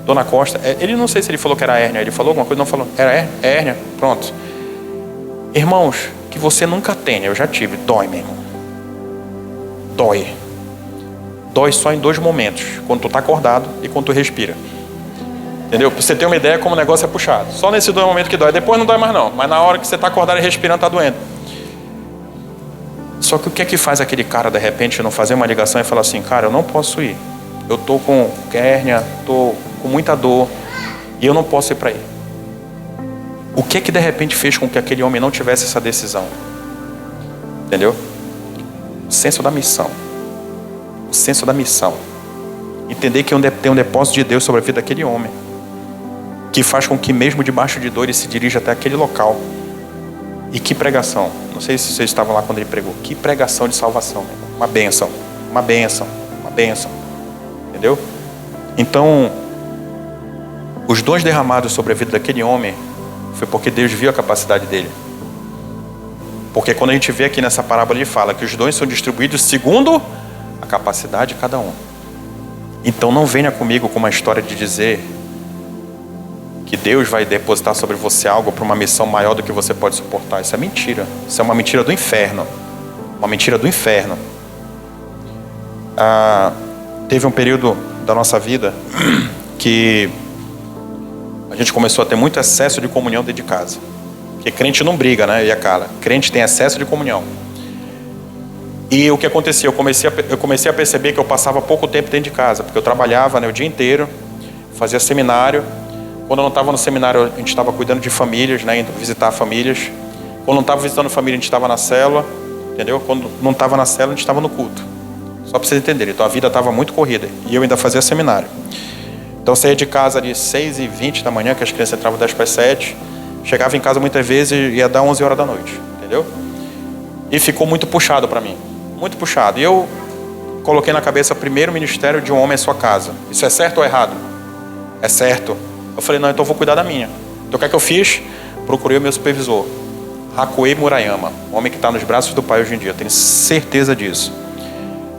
Dona Costa. Ele não sei se ele falou que era hérnia, ele falou alguma coisa, não falou. Era hérnia, pronto. Irmãos, que você nunca tenha, eu já tive. Dói, meu irmão. Dói. Dói só em 2 momentos, quando tu tá acordado e quando tu respira. Entendeu? Pra você ter uma ideia como o negócio é puxado. Só nesse 2 momentos que dói. Depois não dói mais não. Mas na hora que você tá acordado e respirando, tá doendo. Só que o que é que faz aquele cara, de repente, não fazer uma ligação e falar assim, cara, eu não posso ir. Eu tô com hérnia, tô com muita dor e eu não posso ir para aí. O que é que de repente fez com que aquele homem não tivesse essa decisão? Entendeu? O senso da missão. O senso da missão. Entender que tem um depósito de Deus sobre a vida daquele homem, que faz com que mesmo debaixo de dor ele se dirija até aquele local. E que pregação. Não sei se vocês estavam lá quando ele pregou. Que pregação de salvação, meu irmão. Uma bênção. Uma bênção. Uma bênção. Entendeu? Então, os dons derramados sobre a vida daquele homem foi porque Deus viu a capacidade dele. Porque quando a gente vê aqui nessa parábola, ele fala que os dons são distribuídos segundo a capacidade de cada um. Então não venha comigo com uma história de dizer que Deus vai depositar sobre você algo para uma missão maior do que você pode suportar. Isso é mentira. Isso é uma mentira do inferno. Uma mentira do inferno. Teve um período da nossa vida que a gente começou a ter muito excesso de comunhão dentro de casa. Porque crente não briga, né? E a cara. Crente tem excesso de comunhão. E o que acontecia? Eu comecei a perceber que eu passava pouco tempo dentro de casa, porque eu trabalhava, né, o dia inteiro, fazia seminário. Quando eu não estava no seminário, a gente estava cuidando de famílias, né, indo visitar famílias. Quando não estava visitando família, a gente estava na célula, entendeu? Quando não estava na célula, a gente estava no culto. Só para vocês entenderem. Então a vida estava muito corrida e eu ainda fazia seminário. Então eu saía de casa ali 6h20 da manhã, que as crianças entravam 10:07. Chegava em casa muitas vezes e ia dar 11 horas da noite, entendeu? E ficou muito puxado para mim. Muito puxado. E eu coloquei na cabeça, primeiro ministério de um homem é sua casa. Isso é certo ou errado? É certo. Eu falei, não, então eu vou cuidar da minha. Então o que é que eu fiz? Procurei o meu supervisor, Hakuei Murayama, homem que está nos braços do Pai hoje em dia, eu tenho certeza disso.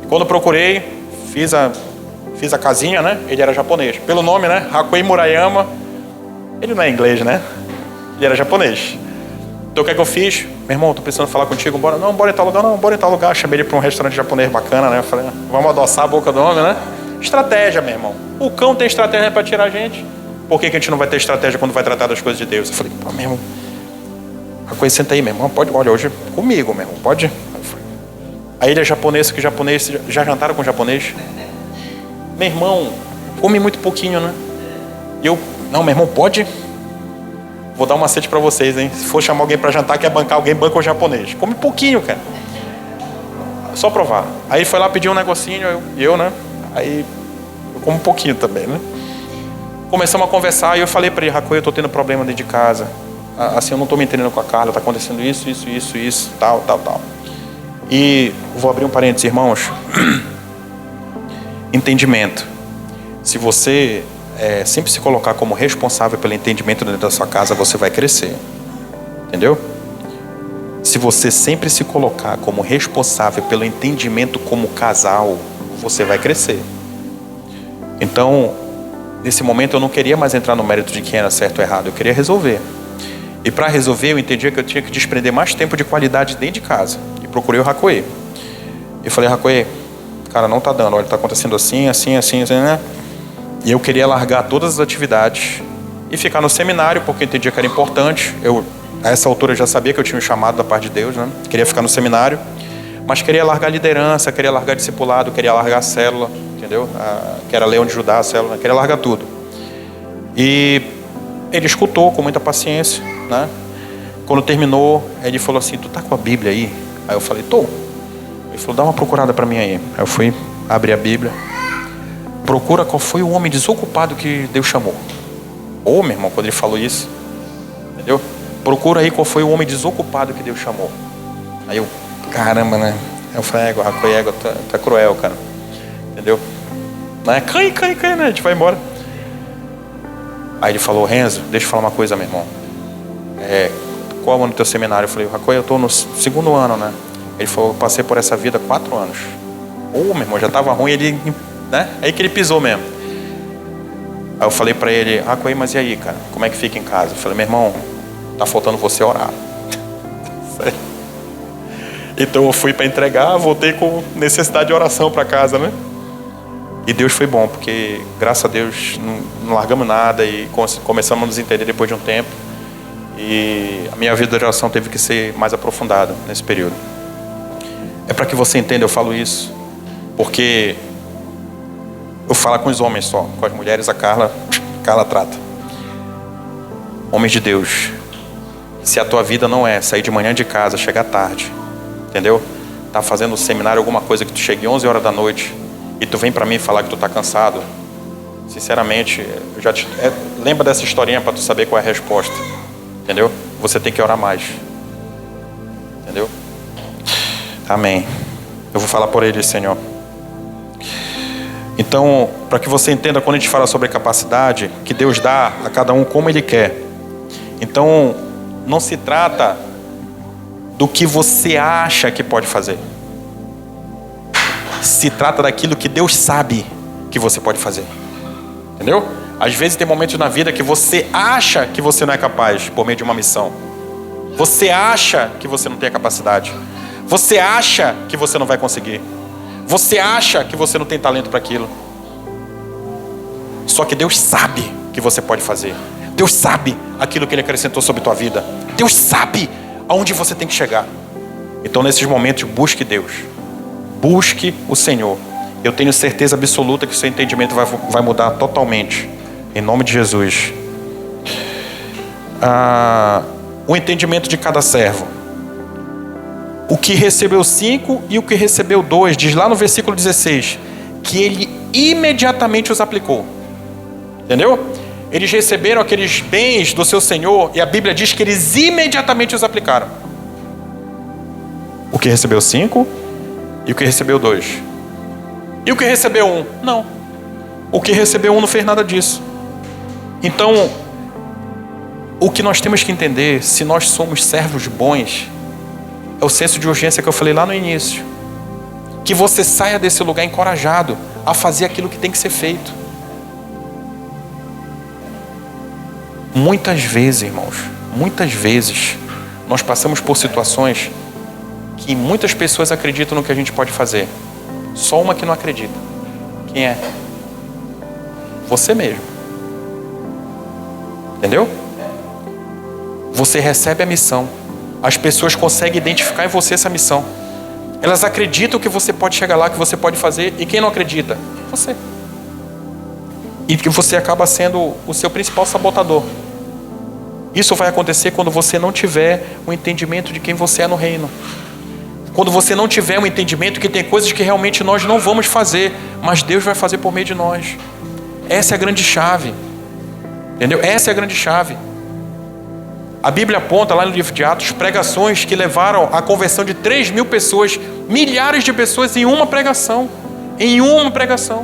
E quando eu procurei, fiz a casinha, né? Ele era japonês. Pelo nome, né? Hakuei Murayama. Ele não é inglês, né? Ele era japonês. Então o que é que eu fiz? Meu irmão, tô precisando falar contigo, bora. Não, bora em tal lugar, não, bora em tal lugar. Chamei ele para um restaurante japonês bacana, né? Eu falei, vamos adoçar a boca do homem, né? Estratégia, meu irmão. O cão tem estratégia para tirar a gente. Por que a gente não vai ter estratégia quando vai tratar das coisas de Deus? Eu falei, pô, meu irmão, Hakuei, senta aí, meu irmão, pode, olha, hoje comigo, meu irmão, pode? Aí ele é japonês, que japonês, já jantaram com japonês? Meu irmão, come muito pouquinho, né? E eu, não, meu irmão, pode? Vou dar um macete pra vocês, hein? Se for chamar alguém pra jantar, quer bancar alguém, banca o japonês. Come pouquinho, cara. Só provar. Aí ele foi lá pedir um negocinho, eu, né? Aí eu como um pouquinho também, né? Começamos a conversar e eu falei pra ele, Hakuei, eu tô tendo problema dentro de casa. Assim, eu não tô me entendendo com a Carla, tá acontecendo isso, tal. E vou abrir um parênteses, irmãos. Entendimento. Se você sempre se colocar como responsável pelo entendimento dentro da sua casa, você vai crescer. Entendeu? Se você sempre se colocar como responsável pelo entendimento como casal, você vai crescer. Então, nesse momento eu não queria mais entrar no mérito de quem era certo ou errado, eu queria resolver. E para resolver eu entendia que eu tinha que desprender mais tempo de qualidade dentro de casa. E procurei o Hakuei. E falei, Hakuei, cara, não tá dando, olha, tá acontecendo assim, né? E eu queria largar todas as atividades e ficar no seminário, porque eu entendia que era importante. A essa altura eu já sabia que eu tinha um chamado da parte de Deus, né? Queria ficar no seminário, mas queria largar liderança, queria largar discipulado, queria largar a célula, entendeu? Que era Leão de Judá, a célula, queria largar tudo. E Ele escutou com muita paciência, né? Quando terminou, ele falou assim: tu tá com a Bíblia aí? Aí eu falei: tô. Ele falou: dá uma procurada para mim aí. Aí eu fui abrir a Bíblia. Procura qual foi o homem desocupado que Deus chamou. Ô, meu irmão, quando ele falou isso, entendeu? Procura aí qual foi o homem desocupado que Deus chamou. Aí eu, caramba, né? Eu falei: égua, tá cruel, cara. Entendeu? Né? Cai, né? A gente vai embora. Aí ele falou: Renzo, deixa eu falar uma coisa, meu irmão. Qual ano do teu seminário? Eu falei: Racoy, eu tô no 2º ano, né? Ele falou: eu passei por essa vida 4 anos. Meu irmão, já tava ruim, ele, né? Aí que ele pisou mesmo. Aí eu falei pra ele: Racoy, mas e aí, cara? Como é que fica em casa? Eu falei: meu irmão, tá faltando você orar. Então eu fui para entregar, voltei com necessidade de oração para casa, né? E Deus foi bom, porque graças a Deus não largamos nada e começamos a nos entender depois de um tempo. E a minha vida de oração teve que ser mais aprofundada nesse período. É para que você entenda, eu falo isso, porque eu falo com os homens só, com as mulheres a Carla trata. Homens de Deus, se a tua vida não é sair de manhã de casa, chegar tarde, entendeu? Tá fazendo seminário, alguma coisa que tu chegue 11 horas da noite e tu vem para mim falar que tu tá cansado, sinceramente, lembra dessa historinha para tu saber qual é a resposta, entendeu? Você tem que orar mais, entendeu? Amém. Eu vou falar por ele, Senhor. Então, para que você entenda, quando a gente fala sobre capacidade, que Deus dá a cada um como Ele quer. Então, não se trata do que você acha que pode fazer. Se trata daquilo que Deus sabe que você pode fazer. Entendeu? Às vezes tem momentos na vida que você acha que você não é capaz por meio de uma missão. Você acha que você não tem a capacidade. Você acha que você não vai conseguir. Você acha que você não tem talento para aquilo. Só que Deus sabe que você pode fazer. Deus sabe aquilo que Ele acrescentou sobre a tua vida. Deus sabe aonde você tem que chegar. Então nesses momentos busque Deus. Busque o Senhor. Eu tenho certeza absoluta que o seu entendimento vai mudar totalmente. Em nome de Jesus. O entendimento de cada servo. O que recebeu 5 e o que recebeu 2, diz lá no versículo 16, que ele imediatamente os aplicou. Entendeu? Eles receberam aqueles bens do seu Senhor e a Bíblia diz que eles imediatamente os aplicaram. O que recebeu 5 e o que recebeu 2. E o que recebeu 1? Não. O que recebeu 1 não fez nada disso. Então, o que nós temos que entender, se nós somos servos bons, é o senso de urgência que eu falei lá no início. Que você saia desse lugar encorajado a fazer aquilo que tem que ser feito. Muitas vezes, irmãos, nós passamos por situações que muitas pessoas acreditam no que a gente pode fazer. Só uma que não acredita. Quem é? Você mesmo. Entendeu? Você recebe a missão. As pessoas conseguem identificar em você essa missão. Elas acreditam que você pode chegar lá, que você pode fazer. E quem não acredita? Você. E que você acaba sendo o seu principal sabotador. Isso vai acontecer quando você não tiver o entendimento de quem você é no reino. Quando você não tiver o entendimento que tem coisas que realmente nós não vamos fazer, mas Deus vai fazer por meio de nós. Essa é a grande chave. Entendeu? Essa é a grande chave. A Bíblia aponta lá no livro de Atos pregações que levaram à conversão de 3.000 pessoas, milhares de pessoas em uma pregação. Em uma pregação.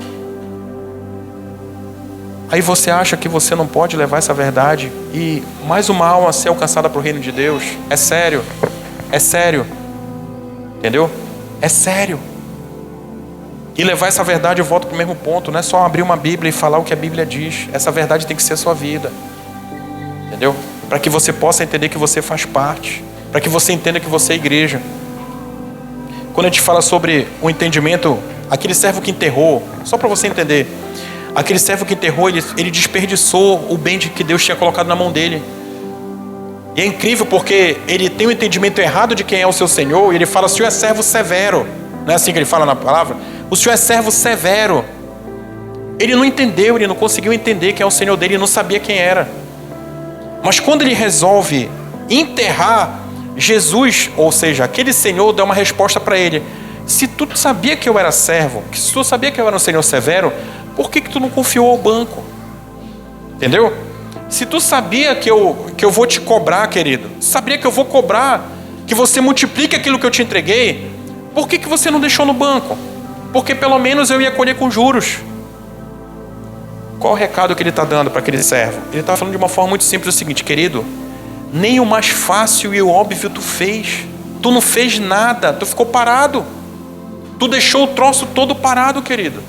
Aí você acha que você não pode levar essa verdade e mais uma alma ser alcançada para o reino de Deus? É sério. É sério. Entendeu? É sério. E levar essa verdade, eu volto para o mesmo ponto. Não é só abrir uma Bíblia e falar o que a Bíblia diz. Essa verdade tem que ser a sua vida. Entendeu? Para que você possa entender que você faz parte. Para que você entenda que você é igreja. Quando a gente fala sobre o entendimento, aquele servo que enterrou, só para você entender, aquele servo que enterrou, ele desperdiçou o bem que Deus tinha colocado na mão dele. E é incrível porque ele tem um entendimento errado de quem é o seu Senhor, e ele fala: o Senhor é servo severo. Não é assim que ele fala na palavra? O Senhor é servo severo. Ele não entendeu, ele não conseguiu entender quem é o Senhor dele, ele não sabia quem era. Mas quando ele resolve enterrar, Jesus, ou seja, aquele senhor, dá uma resposta para ele: se tu sabia que eu era servo, se tu sabia que eu era um senhor severo, por que tu não confiou ao banco? Entendeu? Se tu sabia que eu vou te cobrar, querido, sabia que eu vou cobrar, que você multiplique aquilo que eu te entreguei, por que você não deixou no banco? Porque pelo menos eu ia colher com juros. Qual o recado que ele está dando para aquele servo? Ele está falando de uma forma muito simples o seguinte: querido, nem o mais fácil e o óbvio tu fez. Tu não fez nada, tu ficou parado. Tu deixou o troço todo parado, querido.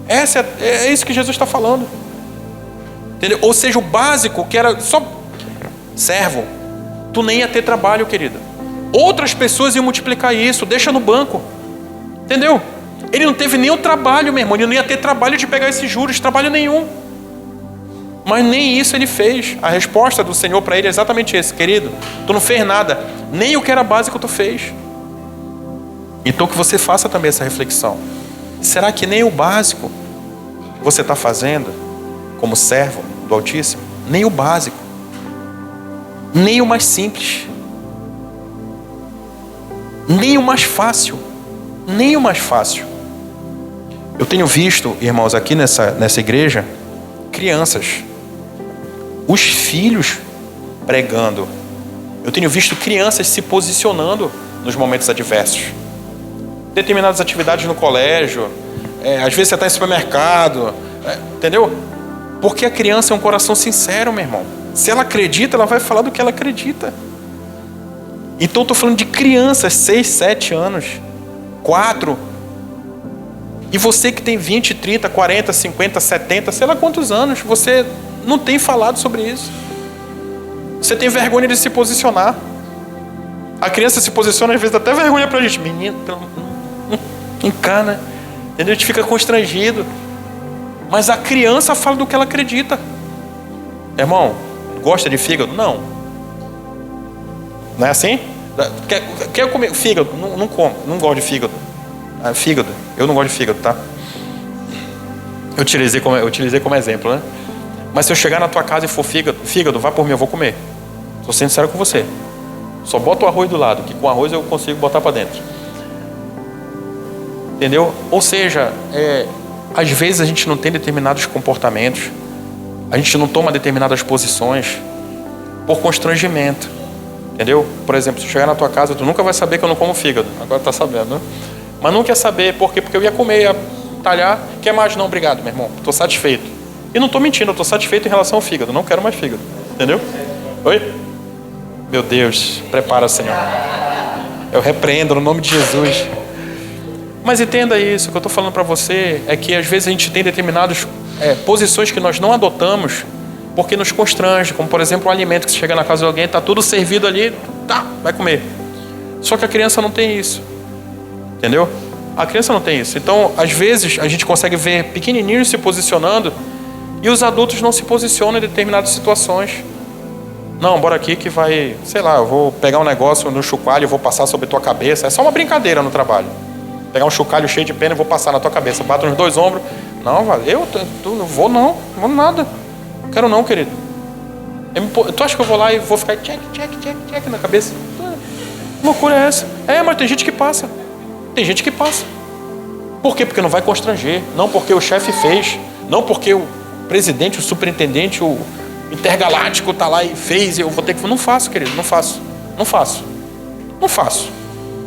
É isso que Jesus está falando. Entendeu? Ou seja, o básico, que era só servo, tu nem ia ter trabalho, querido. Outras pessoas iam multiplicar isso, deixa no banco. Entendeu? Ele não teve nenhum trabalho, meu irmão. Ele não ia ter trabalho de pegar esses juros, trabalho nenhum. Mas nem isso ele fez. A resposta do Senhor para ele é exatamente esse: querido, tu não fez nada, nem o que era básico tu fez. Então que você faça também essa reflexão. Será que nem o básico você está fazendo como servo do Altíssimo? Nem o básico, nem o mais simples, nem o mais fácil, nem o mais fácil. Eu tenho visto, irmãos, aqui nessa igreja, crianças, os filhos pregando. Eu tenho visto crianças se posicionando nos momentos adversos. Determinadas atividades no colégio, às vezes você está em supermercado, entendeu? Porque a criança é um coração sincero, meu irmão. Se ela acredita, ela vai falar do que ela acredita. Então eu estou falando de crianças, 6, 7 anos, 4. E você que tem 20, 30, 40, 50, 70, sei lá quantos anos, você não tem falado sobre isso. Você tem vergonha de se posicionar. A criança se posiciona, às vezes até vergonha pra gente. Menino, encana, entendeu? A gente fica constrangido. Mas a criança fala do que ela acredita. Irmão, gosta de fígado? Não. Não é assim? Quer comer fígado? Não como, não gosto de fígado. Fígado, eu não gosto de fígado, tá? Eu utilizei como exemplo, né? Mas se eu chegar na tua casa e for fígado, vai por mim, eu vou comer. Estou sendo sincero com você. Só bota o arroz do lado, que com arroz eu consigo botar para dentro. Entendeu? Ou seja, às vezes a gente não tem determinados comportamentos, a gente não toma determinadas posições por constrangimento. Entendeu? Por exemplo, se eu chegar na tua casa, tu nunca vai saber que eu não como fígado. Agora tá sabendo, né? Mas não quer saber, por quê? Porque eu ia comer, ia talhar. Quer mais? Não, obrigado, meu irmão. Estou satisfeito. E não estou mentindo, eu estou satisfeito em relação ao fígado. Não quero mais fígado. Entendeu? Oi? Meu Deus, prepara, Senhor. Eu repreendo no nome de Jesus. Mas entenda isso, o que eu estou falando para você é que às vezes a gente tem determinadas posições que nós não adotamos porque nos constrange. Como, por exemplo, o alimento que você chega na casa de alguém, está tudo servido ali, tá, vai comer. Só que a criança não tem isso. Entendeu? A criança não tem isso. Então, às vezes, a gente consegue ver pequenininhos se posicionando e os adultos não se posicionam em determinadas situações. Não, bora aqui que vai, sei lá, eu vou pegar um negócio no chocalho e vou passar sobre tua cabeça. É só uma brincadeira no trabalho. Pegar um chocalho cheio de pena e vou passar na tua cabeça. Bato nos 2 ombros. Não, eu não vou nada. Não quero não, querido. Tu acha que eu vou lá e vou ficar check na cabeça? Que loucura é essa? Mas tem gente que passa. Tem gente que passa. Por quê? Porque não vai constranger. Não porque o chefe fez. Não porque o presidente, o superintendente, o intergaláctico está lá e fez. Eu vou ter que... Não faço, querido. Não faço.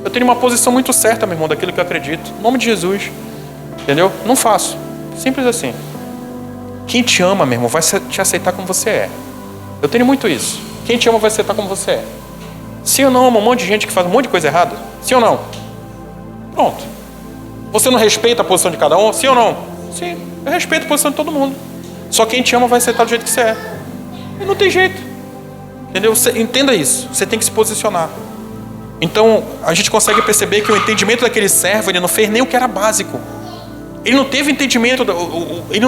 Eu tenho uma posição muito certa, meu irmão, daquilo que eu acredito. Em nome de Jesus. Entendeu? Não faço. Simples assim. Quem te ama, meu irmão, vai te aceitar como você é. Eu tenho muito isso. Quem te ama vai aceitar como você é. Sim ou não, ama um monte de gente que faz um monte de coisa errada? Sim ou não? Pronto. Você não respeita a posição de cada um? Sim ou não? Sim. Eu respeito a posição de todo mundo. Só quem te ama vai aceitar do jeito que você é. E não tem jeito. Entendeu? Entenda isso. Você tem que se posicionar. Então, a gente consegue perceber que o entendimento daquele servo, ele não fez nem o que era básico. Ele não teve entendimento, ele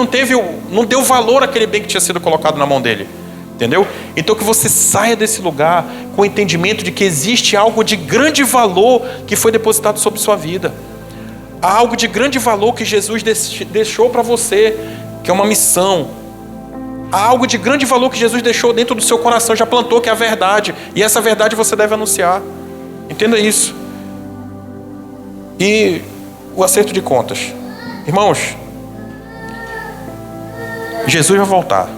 não deu valor àquele bem que tinha sido colocado na mão dele. Entendeu? Então que você saia desse lugar com o entendimento de que existe algo de grande valor que foi depositado sobre sua vida. Há algo de grande valor que Jesus deixou para você, que é uma missão. Há algo de grande valor que Jesus deixou dentro do seu coração, já plantou, que é a verdade. E essa verdade você deve anunciar. Entenda isso. E o acerto de contas. Irmãos, Jesus vai voltar.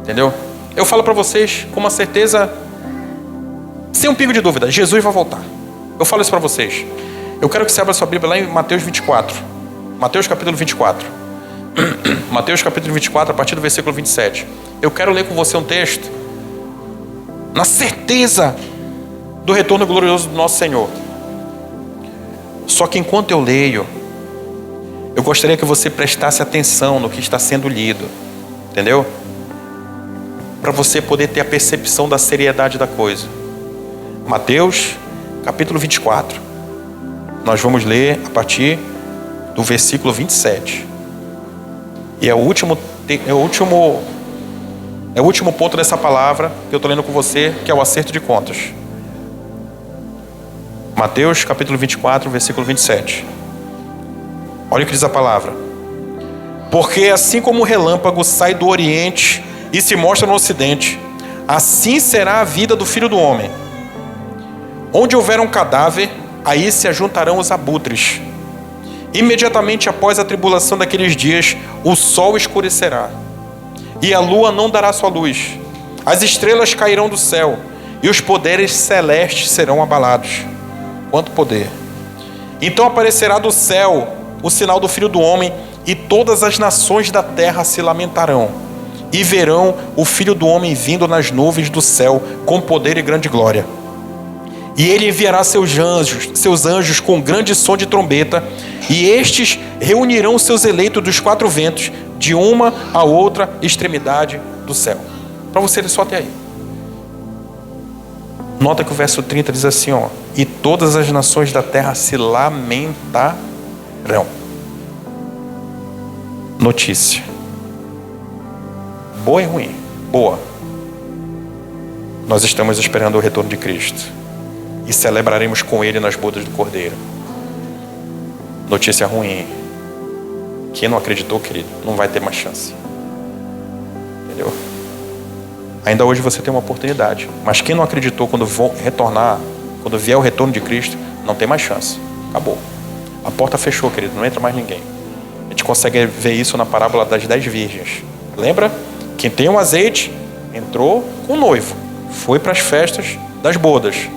Entendeu? Eu falo para vocês com uma certeza, sem um pingo de dúvida, Jesus vai voltar. Eu falo isso para vocês. Eu quero que você abra sua Bíblia lá em Mateus 24. Mateus capítulo 24. Mateus capítulo 24, a partir do versículo 27. Eu quero ler com você um texto na certeza do retorno glorioso do nosso Senhor. Só que enquanto eu leio, eu gostaria que você prestasse atenção no que está sendo lido. Entendeu? Para você poder ter a percepção da seriedade da coisa. Mateus capítulo 24. Nós vamos ler a partir do versículo 27. E é o último ponto dessa palavra que eu estou lendo com você, que é o acerto de contas. Mateus capítulo 24, versículo 27. Olha o que diz a palavra. Porque assim como o relâmpago sai do oriente e se mostra no ocidente, assim será a vida do Filho do Homem. Onde houver um cadáver, aí se ajuntarão os abutres. Imediatamente após a tribulação daqueles dias, o sol escurecerá, e a lua não dará sua luz. As estrelas cairão do céu, e os poderes celestes serão abalados. Quanto poder! Então aparecerá do céu o sinal do Filho do Homem, e todas as nações da terra se lamentarão, e verão o Filho do Homem vindo nas nuvens do céu, com poder e grande glória. E ele enviará seus anjos com grande som de trombeta, e estes reunirão seus eleitos dos quatro ventos, de uma a outra extremidade do céu. Para você ler só até aí. Nota que o verso 30 diz assim, ó: e todas as nações da terra se lamentarão. Notícia. Boa e ruim? Boa. Nós estamos esperando o retorno de Cristo. E celebraremos com Ele nas bodas do Cordeiro. Notícia ruim. Quem não acreditou, querido, não vai ter mais chance. Entendeu? Ainda hoje você tem uma oportunidade. Mas quem não acreditou, quando retornar, quando vier o retorno de Cristo, não tem mais chance. Acabou. A porta fechou, querido, não entra mais ninguém. A gente consegue ver isso na parábola das 10 virgens. Lembra? Quem tem um azeite, entrou com o noivo. Foi para as festas das bodas.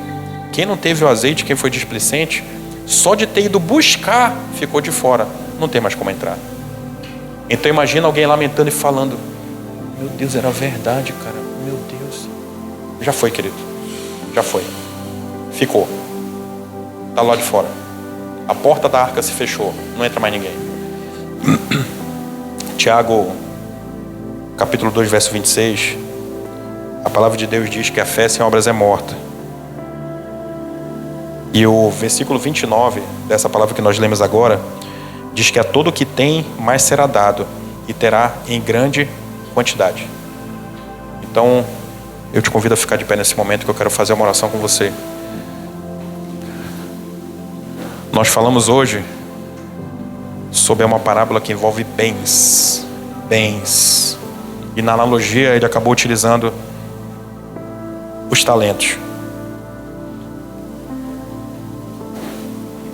Quem não teve o azeite, quem foi displicente, só de ter ido buscar, ficou de fora. Não tem mais como entrar. Então imagina alguém lamentando e falando: meu Deus, era verdade, cara. Meu Deus. Já foi, querido. Já foi. Ficou. Está lá de fora. A porta da arca se fechou. Não entra mais ninguém. Tiago, capítulo 2, verso 26. A palavra de Deus diz que a fé sem obras é morta. E o versículo 29 dessa palavra que nós lemos agora diz que a todo que tem, mais será dado, e terá em grande quantidade. Então, eu te convido a ficar de pé nesse momento, que eu quero fazer uma oração com você. Nós falamos hoje sobre uma parábola que envolve bens. Bens. E na analogia ele acabou utilizando os talentos.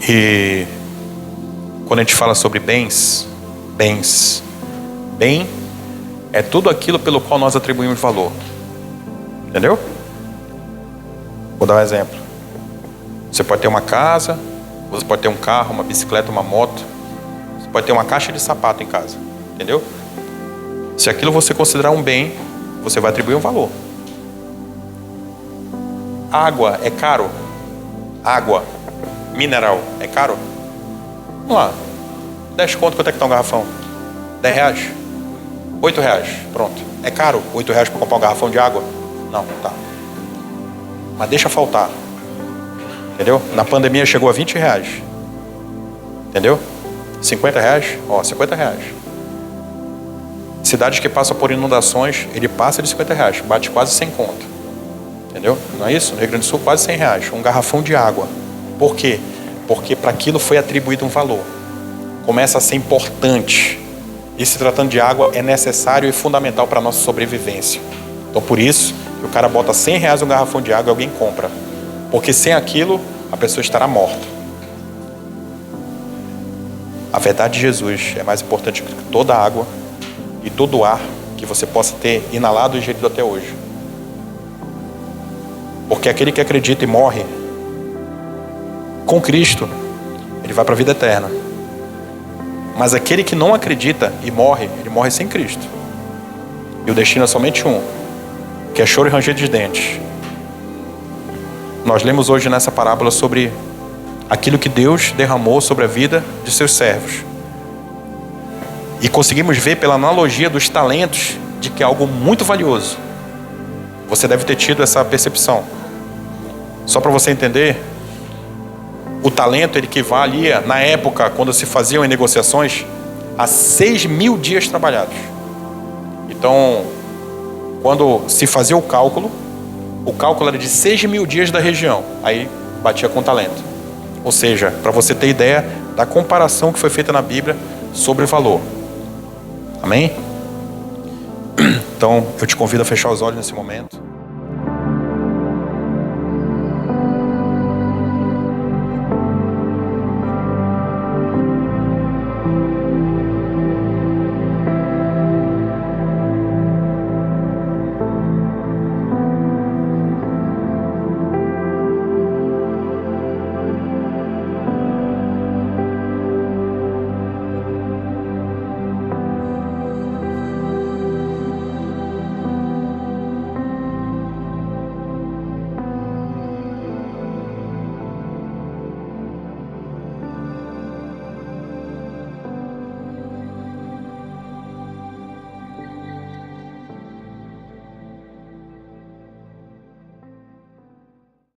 E quando a gente fala sobre bens, bem é tudo aquilo pelo qual nós atribuímos valor. Entendeu? Vou dar um exemplo. Você pode ter uma casa, você pode ter um carro, uma bicicleta, uma moto. Você pode ter uma caixa de sapato em casa. Entendeu? Se aquilo você considerar um bem, você vai atribuir um valor. Água é caro? Água mineral é caro? Vamos lá. 10 conto, quanto é que tá um garrafão? 10 reais? 8 reais, pronto. É caro 8 reais para comprar um garrafão de água? Não, tá. Mas deixa faltar. Entendeu? Na pandemia chegou a 20 reais. Entendeu? 50 reais? Ó, 50 reais. Cidades que passam por inundações, ele passa de 50 reais. Bate quase 100 conto. Entendeu? Não é isso? No Rio Grande do Sul, quase 100 reais. Um garrafão de água. Por quê? Porque para aquilo foi atribuído um valor. Começa a ser importante. E se tratando de água, é necessário e fundamental para a nossa sobrevivência. Então por isso que o cara bota R$100 um garrafão de água e alguém compra. Porque sem aquilo, a pessoa estará morta. A verdade de Jesus é mais importante que toda a água e todo o ar que você possa ter inalado e ingerido até hoje. Porque aquele que acredita e morre com Cristo, ele vai para a vida eterna. Mas aquele que não acredita e morre, ele morre sem Cristo. E o destino é somente um, que é choro e ranger de dentes. Nós lemos hoje nessa parábola sobre aquilo que Deus derramou sobre a vida de seus servos. E conseguimos ver pela analogia dos talentos de que é algo muito valioso. Você deve ter tido essa percepção. Só para você entender, o talento ele equivalia, na época, quando se faziam em negociações, a 6.000 dias trabalhados. Então, quando se fazia o cálculo era de 6.000 dias da região. Aí batia com talento. Ou seja, para você ter ideia da comparação que foi feita na Bíblia sobre o valor. Amém? Então, eu te convido a fechar os olhos nesse momento.